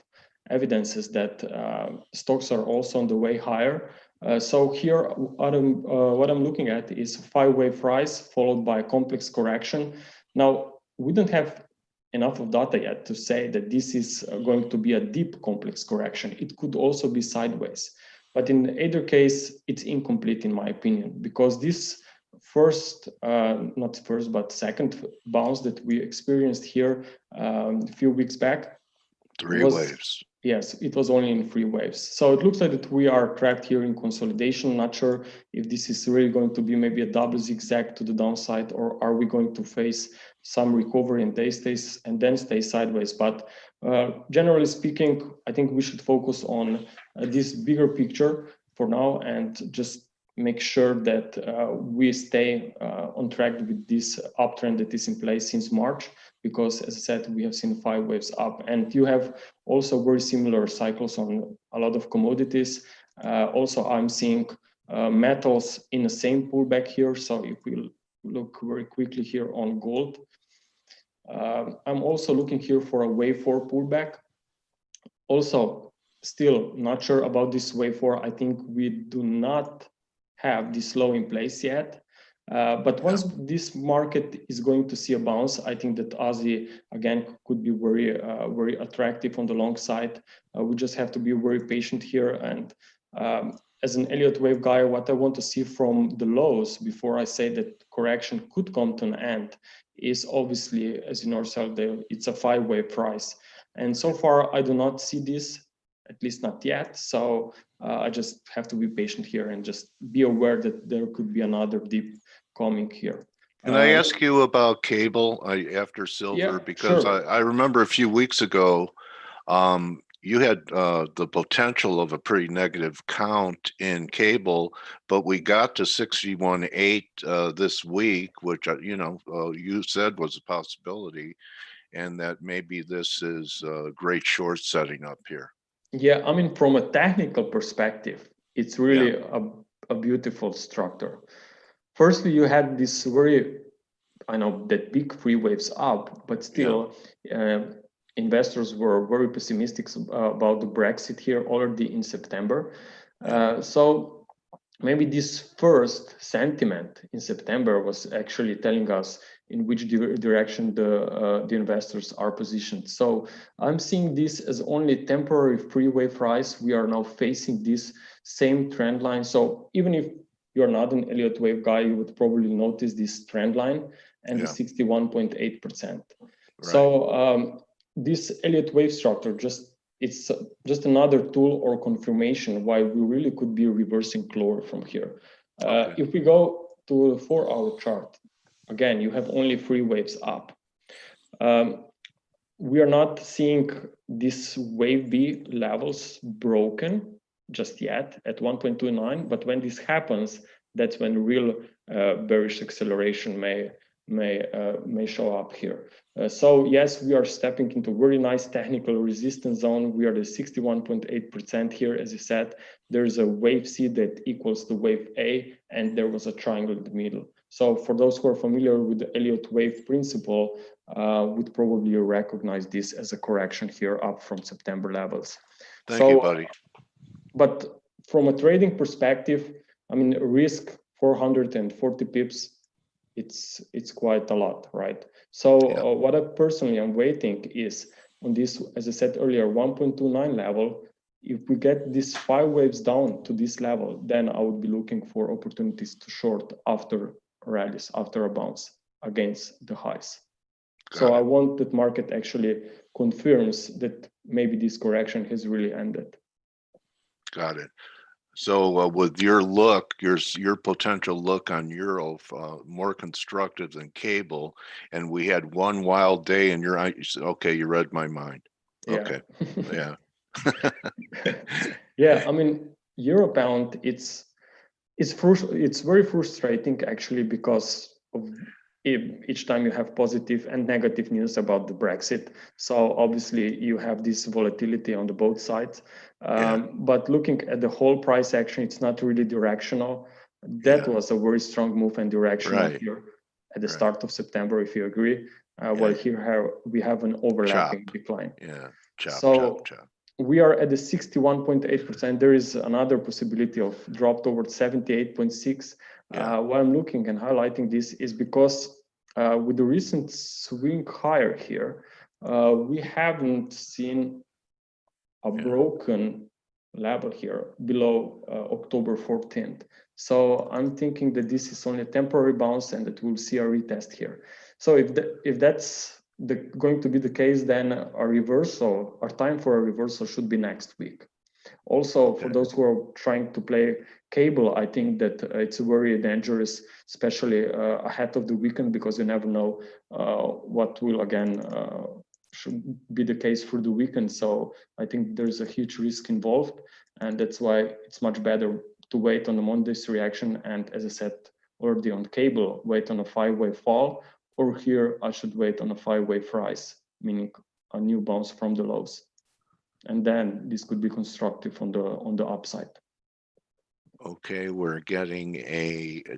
evidences that stocks are also on the way higher. So here, what I'm looking at is a 5-wave rise followed by a complex correction. Now, we don't have enough of data yet to say that this is going to be a deep complex correction. It could also be sideways. But in either case, it's incomplete in my opinion, because this second bounce that we experienced here a few weeks back, 3 waves. Yes, it was only in 3 waves. So it looks like that we are trapped here in consolidation. Not sure if this is really going to be maybe a double zigzag to the downside, or are we going to face some recovery and then stay sideways. But generally speaking, I think we should focus on this bigger picture for now and just make sure that we stay on track with this uptrend that is in place since March, because as I said, we have seen 5 waves up, and you have also very similar cycles on a lot of commodities. Also, I'm seeing metals in the same pullback here. So if we look very quickly here on gold, I'm also looking here for a wave 4 pullback. Also, still not sure about this wave 4. I think we do not have this low in place yet. But once this market is going to see a bounce, I think that Aussie again could be very attractive on the long side. We just have to be very patient here. And as an Elliott wave guy, what I want to see from the lows before I say that correction could come to an end is obviously, as you know yourself, it's a 5-wave rise. And so far, I do not see this, at least not yet. So I just have to be patient here and just be aware that there could be another dip coming here. Can I ask you about cable after silver? Yeah, because sure. I remember a few weeks ago, you had the potential of a pretty negative count in cable, but we got to 61.8 this week, which, you said was a possibility, and that maybe this is a great short setting up here. Yeah, I mean, from a technical perspective, it's really a beautiful structure. Firstly, you had this that big 3 waves up, but still investors were very pessimistic about the Brexit here already in September. So maybe this first sentiment in September was actually telling us in which direction the investors are positioned. So I'm seeing this as only temporary 3-wave rise. We are now facing this same trend line. So even if you're not an Elliott wave guy, you would probably notice this trend line and the 61.8%. Right. So this Elliott wave structure, it's just another tool or confirmation why we really could be reversing lower from here. If we go to the 4-hour chart, again, you have only 3 waves up. We are not seeing this wave B levels broken just yet at 1.29, but when this happens, that's when real bearish acceleration may show up here. So yes, we are stepping into very nice technical resistance zone. We are the 61.8% here. As you said, there's a wave C that equals the wave A, and there was a triangle in the middle. So for those who are familiar with the Elliott wave principle, would probably recognize this as a correction here up from September levels. Thank you, buddy. But from a trading perspective, I mean, risk 440 pips it's quite a lot, right? So Yeah. what I personally am waiting is on this, as I said earlier, 1.29 level. If we get these 5 waves down to this level, then I would be looking for opportunities to short after rallies, after a bounce against the highs. So Got I it. want that market actually confirms that maybe this correction has really ended. Got it. So with your look, your potential look on Euro, more constructive than cable, and we had one wild day, and you're you said, okay, you read my mind. Yeah. Okay, yeah, Yeah, I mean, euro pound, it's very frustrating actually, because of each time you have positive and negative news about the Brexit. So obviously you have this volatility on the both sides. Yeah. But looking at the whole price action, it's not really directional. That Yeah. was a very strong move and directional Right. here at the Right. start of September, if you agree. Well, Yeah. here we have an overlapping Chop. decline. Yeah. Chop. So Chop. Chop. we are at the 61.8%. There is another possibility of drop towards 78.6. Yeah. Why I'm looking and highlighting this is because with the recent swing higher here, we haven't seen a Yeah. broken level here below October 14th. So I'm thinking that this is only a temporary bounce and that we'll see a retest here. So if that's going to be the case, then a reversal, our time for a reversal should be next week. Also, for Okay. those who are trying to play cable, I think that it's very dangerous, especially ahead of the weekend, because you never know what will again should be the case for the weekend. So I think there's a huge risk involved, and that's why it's much better to wait on the Monday's reaction. And as I said already on cable, wait on a 5-wave fall, or here I should wait on a 5-wave rise, meaning a new bounce from the lows. And then this could be constructive on the upside. Okay, we're getting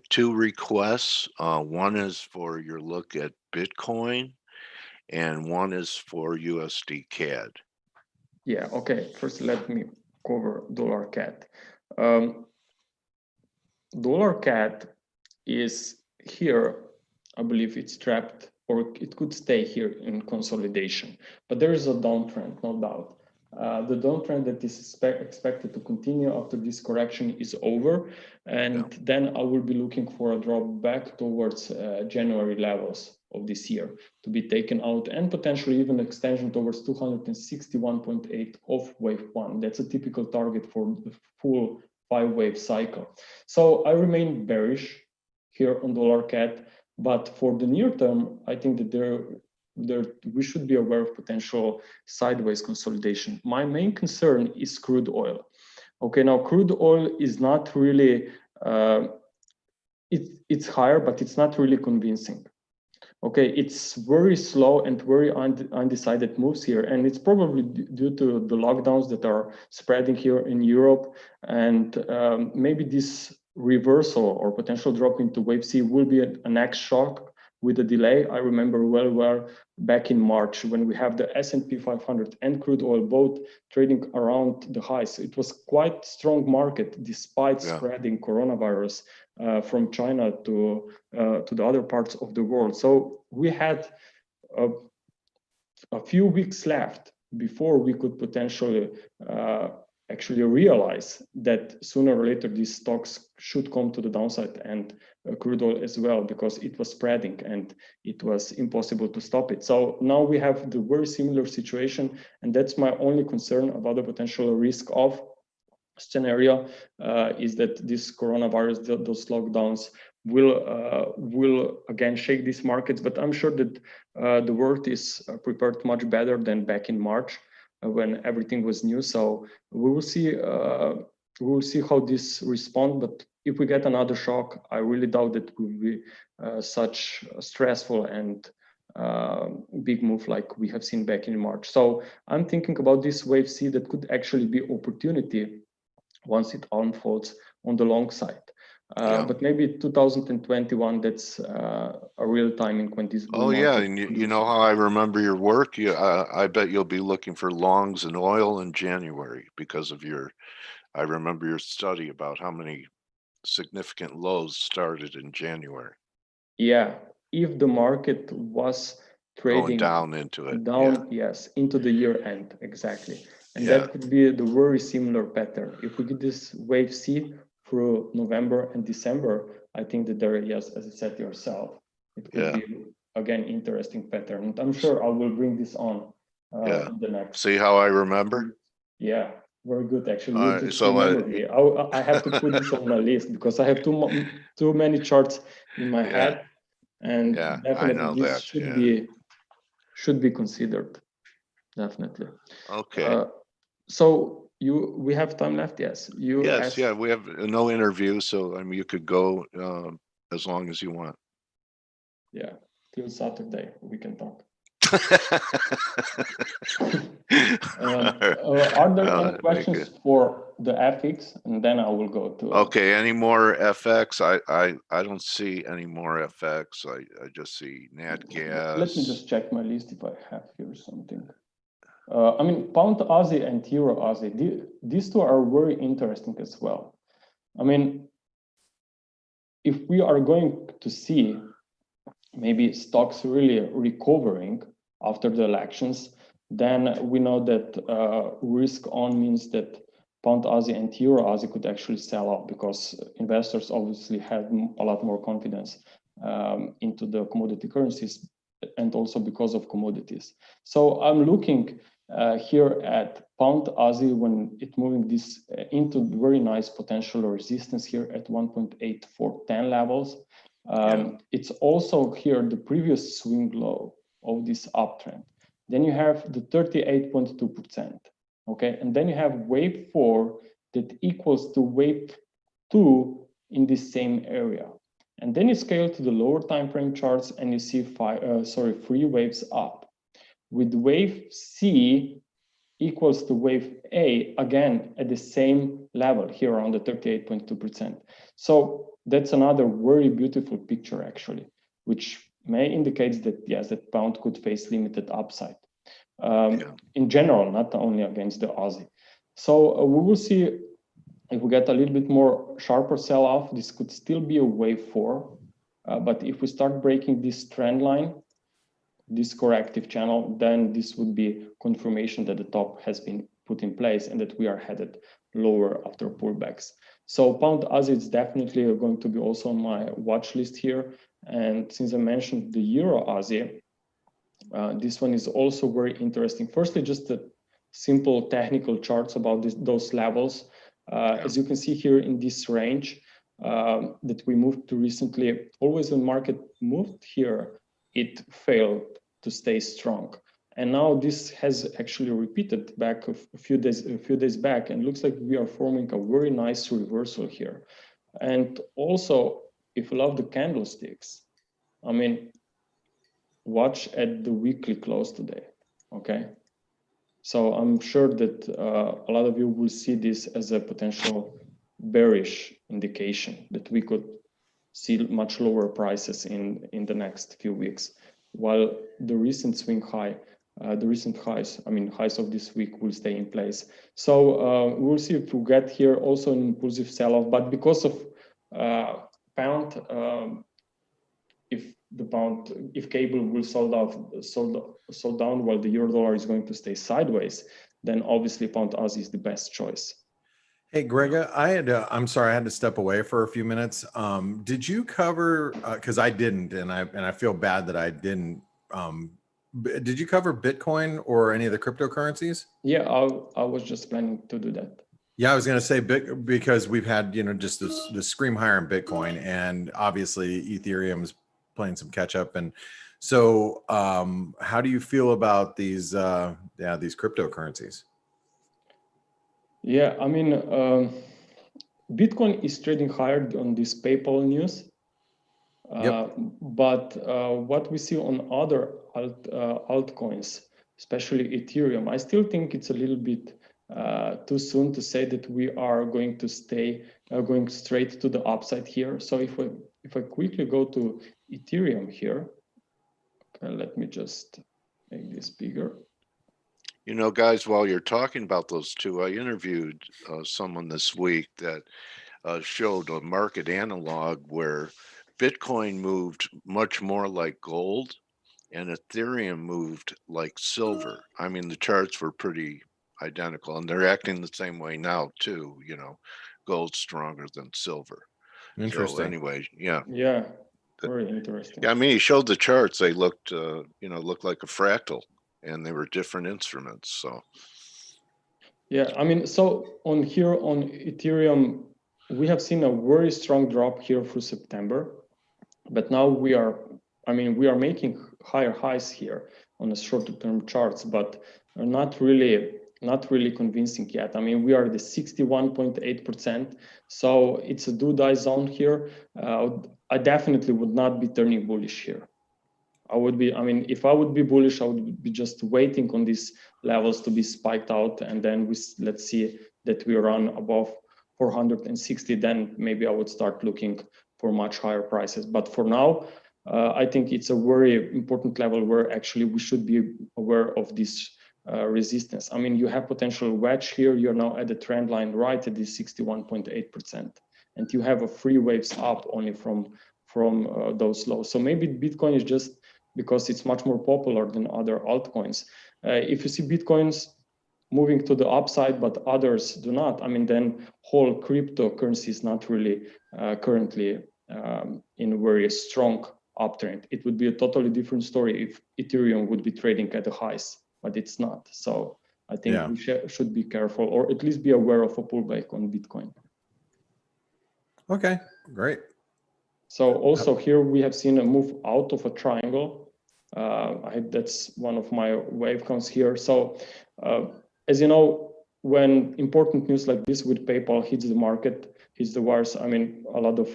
two requests. One is for your look at Bitcoin, and one is for USD CAD. Yeah, okay. First, let me cover dollar CAD. Dollar CAD is here. I believe it's trapped, or it could stay here in consolidation. But there is a downtrend, no doubt. The downtrend that is expected to continue after this correction is over, and then I will be looking for a drop back towards January levels of this year to be taken out, and potentially even extension towards 261.8 of wave 1. That's a typical target for the full 5-wave cycle. So I remain bearish here on dollar CAD, but for the near term, I think that we should be aware of potential sideways consolidation. My main concern is crude oil. Okay, now crude oil is not really, it's higher, but it's not really convincing. Okay, it's very slow and very undecided moves here, and it's probably due to the lockdowns that are spreading here in Europe, and maybe this reversal or potential drop into wave C will be a next shock with a delay. I remember well back in March when we have the S&P 500 and crude oil both trading around the highs. It was quite strong market despite spreading coronavirus from China to the other parts of the world. So we had a few weeks left before we could potentially actually realize that sooner or later these stocks should come to the downside, and crude oil as well, because it was spreading and it was impossible to stop it. So now we have the very similar situation, and that's my only concern about the potential risk of scenario is that this coronavirus, those lockdowns will again shake these markets. But I'm sure that the world is prepared much better than back in March when everything was new. So we will see how this respond. But if we get another shock, I really doubt that it will be such a stressful and big move like we have seen back in March. So I'm thinking about this wave C that could actually be opportunity once it unfolds on the long side. But maybe 2021, that's a real timing when this bull market. Oh yeah, and you know how I remember your work. I bet you'll be looking for longs in oil in January because of I remember your study about how many significant lows started in January. Yeah, if the market was Going trading down into it. down, yes, into the year end, exactly. And Yeah. that could be the very similar pattern. If we get this wave C through November and December, I think that there, yes, as I said yourself, it could Yeah. be again interesting pattern. And I'm sure I will bring this on Yeah. in the next. See how I remember? Yeah, very good. Actually, All you right, just so, remember me. I have to put this on my list because I have too many charts in my Yeah. head, and Yeah, I definitely know this that, should be considered. Definitely. Okay. So we have time left. Yes, you Yes, asked. yeah, we have no interview, so I mean, you could go as long as you want. Yeah, till Saturday we can talk. Are there any Make questions it. for the FX? And then I will go to. Okay, any more FX? I don't see any more FX. I just see nat gas. Let me just check my list if I have here something. I mean, Pound Aussie and Euro Aussie, these two are very interesting as well. I mean, if we are going to see maybe stocks really recovering after the elections, then we know that risk on means that Pound Aussie and Euro Aussie could actually sell off because investors obviously had a lot more confidence into the commodity currencies and also because of commodities. So I'm looking here at Pound Aussie when it's moving this into very nice potential resistance here at 1.8410 levels. It's also here the previous swing low of this uptrend. Then you have the 38.2%, okay? And then you have wave 4 that equals to wave 2 in this same area. And then you scale to the lower time frame charts and you see 3 waves up. With wave C equals to wave A, again, at the same level here around the 38.2%. So that's another very beautiful picture actually, which may indicate that, yes, that pound could face limited upside in general, not only against the Aussie. So we will see if we get a little bit more sharper sell-off, this could still be a wave 4. But if we start breaking this trend line, this corrective channel, then this would be confirmation that the top has been put in place and that we are headed lower after pullbacks. So Pound Aussie is definitely going to be also on my watch list here. And since I mentioned the Euro Aussie, this one is also very interesting. Firstly, just the simple technical charts about those levels. As you can see here in this range that we moved to recently, always when market moved here, it failed to stay strong. And now this has actually repeated back a few days back, and looks like we are forming a very nice reversal here. And also, if you love the candlesticks, I mean, watch at the weekly close today, okay? So I'm sure that a lot of you will see this as a potential bearish indication that we could see much lower prices in the next few weeks, while the recent swing high, the recent highs, I mean, highs of this week will stay in place. So we'll see if we get here also an impulsive sell-off, but because of pound, if cable will sold down while the euro dollar is going to stay sideways, then obviously Pound Aussie is the best choice. Hey, Greg, I'm sorry, I had to step away for a few minutes. Did you cover, because I didn't, and I feel bad that I didn't, did you cover Bitcoin or any of the cryptocurrencies? Yeah, I was just planning to do that. Yeah, I was going to say because we've had, just this scream higher in Bitcoin, and obviously Ethereum's playing some catch up. And so how do you feel about these cryptocurrencies? Yeah, I mean, Bitcoin is trading higher on this PayPal news. But what we see on other altcoins, especially Ethereum, I still think it's a little bit too soon to say that we are going to stay going straight to the upside here. So if I quickly go to Ethereum here, okay, let me just make this bigger. Guys, while you're talking about those two, I interviewed someone this week that showed a market analog where Bitcoin moved much more like gold, and Ethereum moved like silver. I mean, the charts were pretty identical, and they're acting the same way now too. Gold's stronger than silver. So Interesting. anyway, yeah. Yeah, very interesting. Yeah, I mean, he showed the charts. They looked, looked like a fractal, and they were different instruments. So Yeah, I mean, so on Ethereum, we have seen a very strong drop here through September, but now we are making higher highs here on the shorter term charts, but are not really convincing yet. I mean, we are the 61.8%, so it's a do-die zone here. I definitely would not be turning bullish here. If I would be bullish, I would be just waiting on these levels to be spiked out, and then let's see that we run above 460. Then maybe I would start looking for much higher prices. But for now, I think it's a very important level where actually we should be aware of this resistance. I mean, you have potential wedge here. You're now at the trend line right at this 61.8%, and you have a 3 waves up only from those lows. So maybe Bitcoin is just because it's much more popular than other altcoins. If you see Bitcoins moving to the upside, but others do not, I mean, then whole cryptocurrency is not really currently in a very strong uptrend. It would be a totally different story if Ethereum would be trading at the highs, but it's not. So I think we should be careful, or at least be aware of a pullback on Bitcoin. Okay, great. So also here we have seen a move out of a triangle. That's one of my wave counts here. So as you know, when important news like this with PayPal hits the market, hits the wires, I mean, a lot of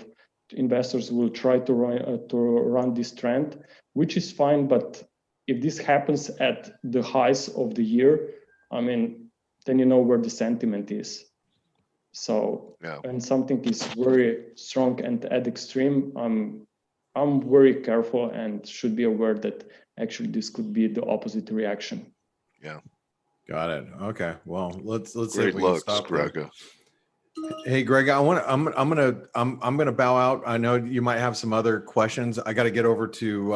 investors will try to run this trend, which is fine. But if this happens at the highs of the year, I mean, then you know where the sentiment is. So when something is very strong and at extreme, I'm very careful and should be aware that actually this could be the opposite reaction. Yeah. Got it. Okay. Well, let's see great if we can looks, stop Greg. Hey, Greg, I'm gonna bow out. I know you might have some other questions. I got to get over to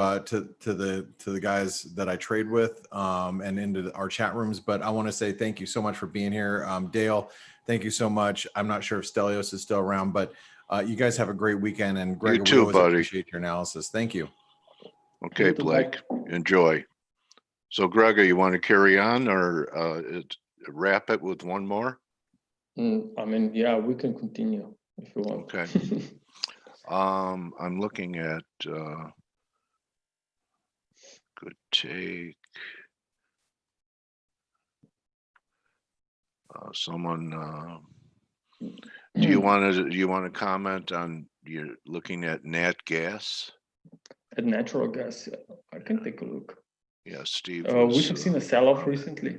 the guys that I trade with and into our chat rooms. But I want to say thank you so much for being here, Dale. Thank you so much. I'm not sure if Stelios is still around, but you guys have a great weekend. And Greg, you too, we always buddy. appreciate your analysis. Thank you. Okay, Blake. Enjoy. So, Greg, you want to carry on or wrap it with one more? I mean, yeah, we can continue if you want. Okay. I'm looking at good take. Someone. Do you want to comment on you're looking at nat gas? At natural gas, I can take a look. Yeah, Steve. We have seen a sell-off recently.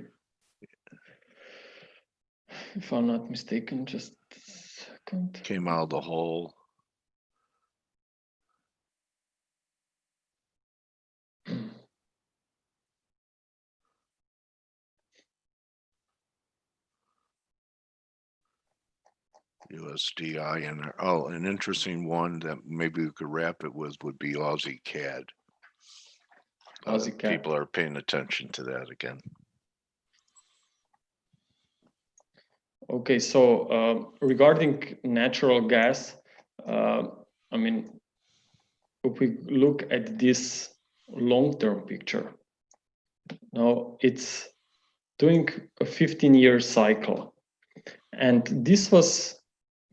If I'm not mistaken, just a second. Came out of the hole. USDI and an interesting one that maybe we could wrap it with would be Aussie CAD. Aussie CAD. People are paying attention to that again. Okay, so regarding natural gas, I mean, if we look at this long-term picture, now it's doing a 15-year cycle, and this was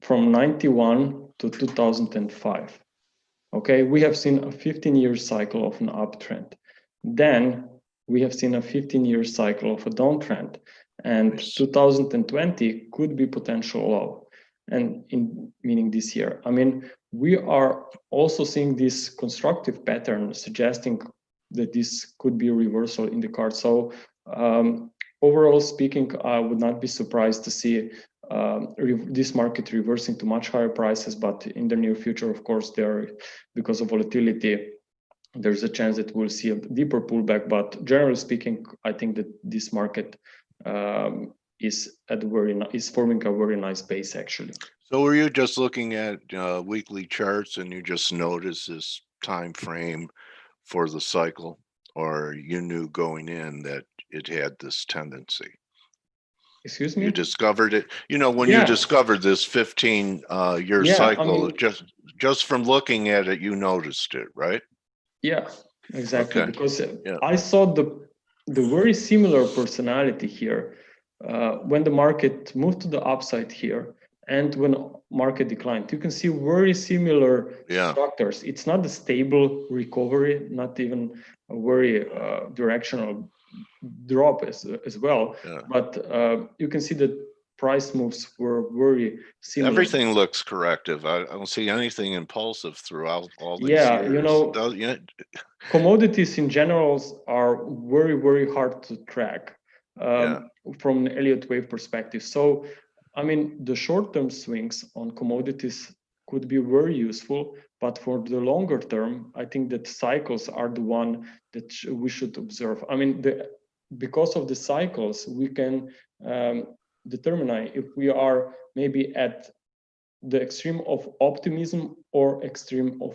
from 91 to 2005. Okay, we have seen a 15-year cycle of an uptrend. Then we have seen a 15-year cycle of a downtrend, and 2020 could be potential low, and meaning this year. I mean, we are also seeing this constructive pattern suggesting that this could be a reversal in the card. So overall speaking, I would not be surprised to see this market reversing to much higher prices, but in the near future, of course, because of volatility, there's a chance that we'll see a deeper pullback. But generally speaking, I think that this market is is forming a very nice base actually. So were you just looking at weekly charts and you just noticed this time frame for the cycle, or you knew going in that it had this tendency? Excuse me? You discovered it, when you Yeah. discovered this 15 year Yeah, I cycle, mean- just from looking at it, you noticed it, right? Yeah, exactly. Okay. Because Yeah. I saw the very similar personality here when the market moved to the upside here and when market declined. You can see very similar Yeah. structures. It's not a stable recovery, not even a very directional drop as well. Yeah. But you can see that price moves were very similar. Everything looks corrective. I don't see anything impulsive throughout all these Yeah, years. Commodities in general are very, very hard to track Yeah. from an Elliott wave perspective. So, I mean, the short-term swings on commodities could be very useful, but for the longer term, I think that cycles are the one that we should observe. I mean, because of the cycles, we can determine if we are maybe at the extreme of optimism or extreme of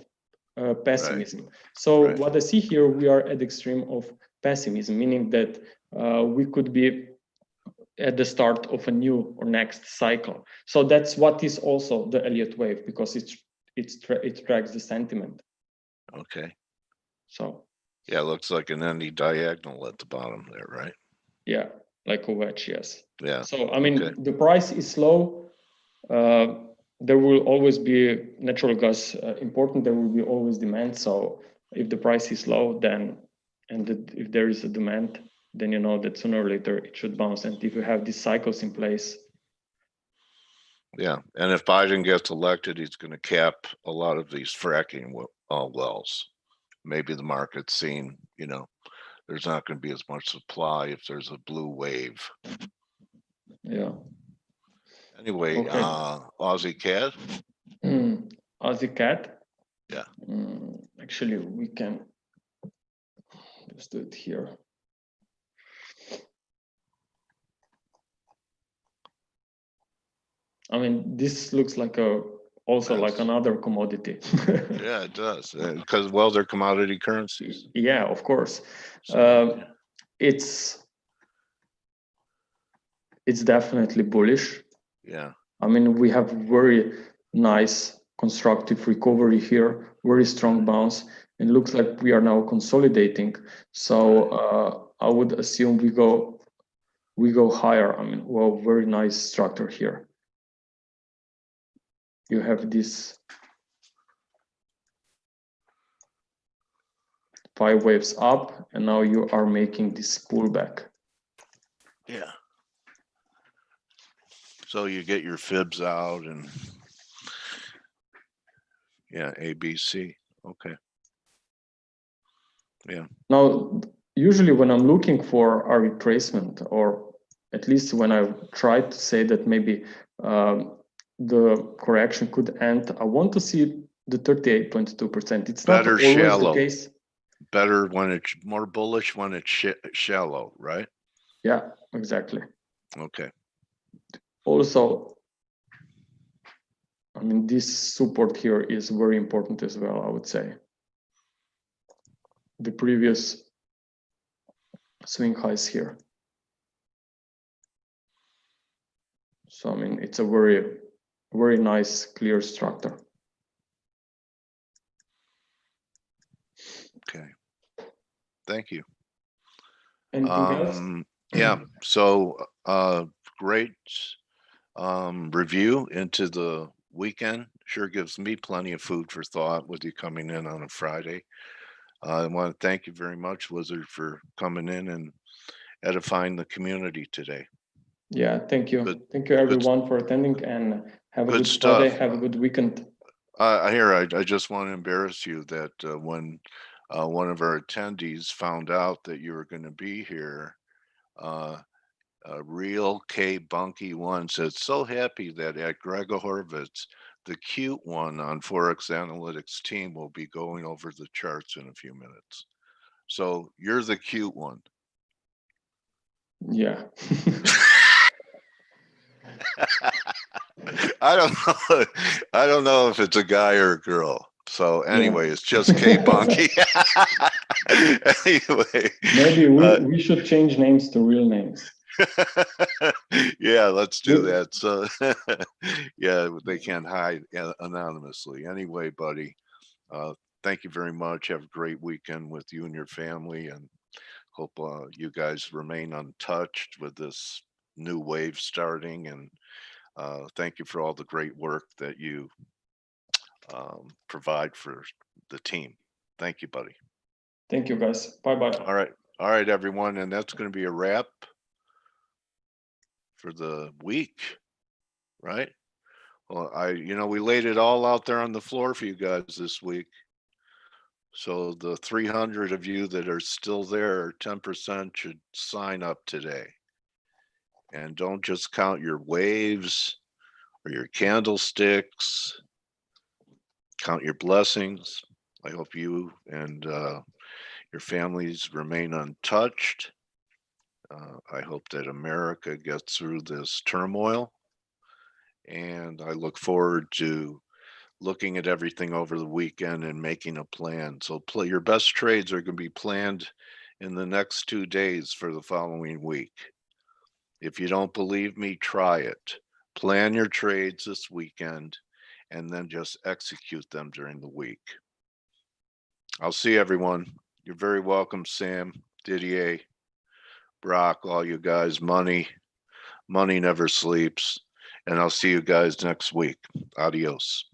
pessimism. So Right. what I see here, we are at the extreme of pessimism, meaning that we could be at the start of a new or next cycle. So that's what is also the Elliott wave, because it tracks the sentiment. Okay. So yeah, it looks like an ending diagonal at the bottom there, right? yeah, like a wedge, yes. Yeah. So I mean, Okay. the price is low. There will always be natural gas important. There will be always demand. So if the price is low, then if there is a demand, then you know that sooner or later it should bounce. And if you have these cycles in place, Yeah, and if Biden gets elected, he's going to cap a lot of these fracking wells. Maybe the market's seeing, there's not going to be as much supply if there's a blue wave. yeah. Anyway, Okay. Aussie CAD. Aussie CAD. Yeah. Actually, we can just do it here. I mean, this looks like also like another commodity. Yeah, it does, because they're commodity currencies. Yeah, of course. So, yeah. It's definitely bullish. Yeah. I mean, we have very nice constructive recovery here, very strong bounce, and looks like we are now consolidating. So I would assume we go higher. I mean, well, very nice structure here. You have this 5 waves up, and now you are making this pullback. Yeah. So you get your fibs out and yeah, ABC. Okay. Yeah. Now, usually when I'm looking for a retracement, or at least when I try to say that maybe the correction could end, I want to see the 38.2%. It's better not always shallow. the case. Better when it's more bullish when it's shallow, right? Yeah, exactly. Okay. Also, I mean, this support here is very important as well, I would say. The previous swing highs here. So, I mean, it's a very, very nice, clear structure. Okay. Thank you. Anything else? Yeah. So, great review into the weekend. Sure gives me plenty of food for thought with you coming in on a Friday. I want to thank you very much, Wizard, for coming in and edifying the community today. Yeah, thank you. Thank you everyone for attending, and have a good Friday. Have a good weekend. I just want to embarrass you that when one of our attendees found out that you were going to be here, Real K Bunky One said, so happy that at Gregor Horvitz, the cute one on Forex Analytics team will be going over the charts in a few minutes. So you're the cute one. Yeah. I don't know. I don't know if it's a guy or a girl. So anyway, it's just K Bunky. Anyway, Maybe we should change names to real names. yeah, let's do Yeah. that. So yeah, they can't hide anonymously. Anyway, buddy, thank you very much. Have a great weekend with you and your family, and hope you guys remain untouched with this new wave starting. And thank you for all the great work that you provide for the team. Thank you, buddy. Thank you, guys. Bye-bye. All right, everyone. And that's going to be a wrap for the week, right? Well, we laid it all out there on the floor for you guys this week. So the 300 of you that are still there, 10% should sign up today. And don't just count your waves or your candlesticks. Count your blessings. I hope you and your families remain untouched. I hope that America gets through this turmoil. And I look forward to looking at everything over the weekend and making a plan. So your best trades are going to be planned in the next 2 days for the following week. If you don't believe me, try it. Plan your trades this weekend and then just execute them during the week. I'll see everyone. You're very welcome, Sam, Didier, Brock, all you guys. Money never sleeps. And I'll see you guys next week. Adios.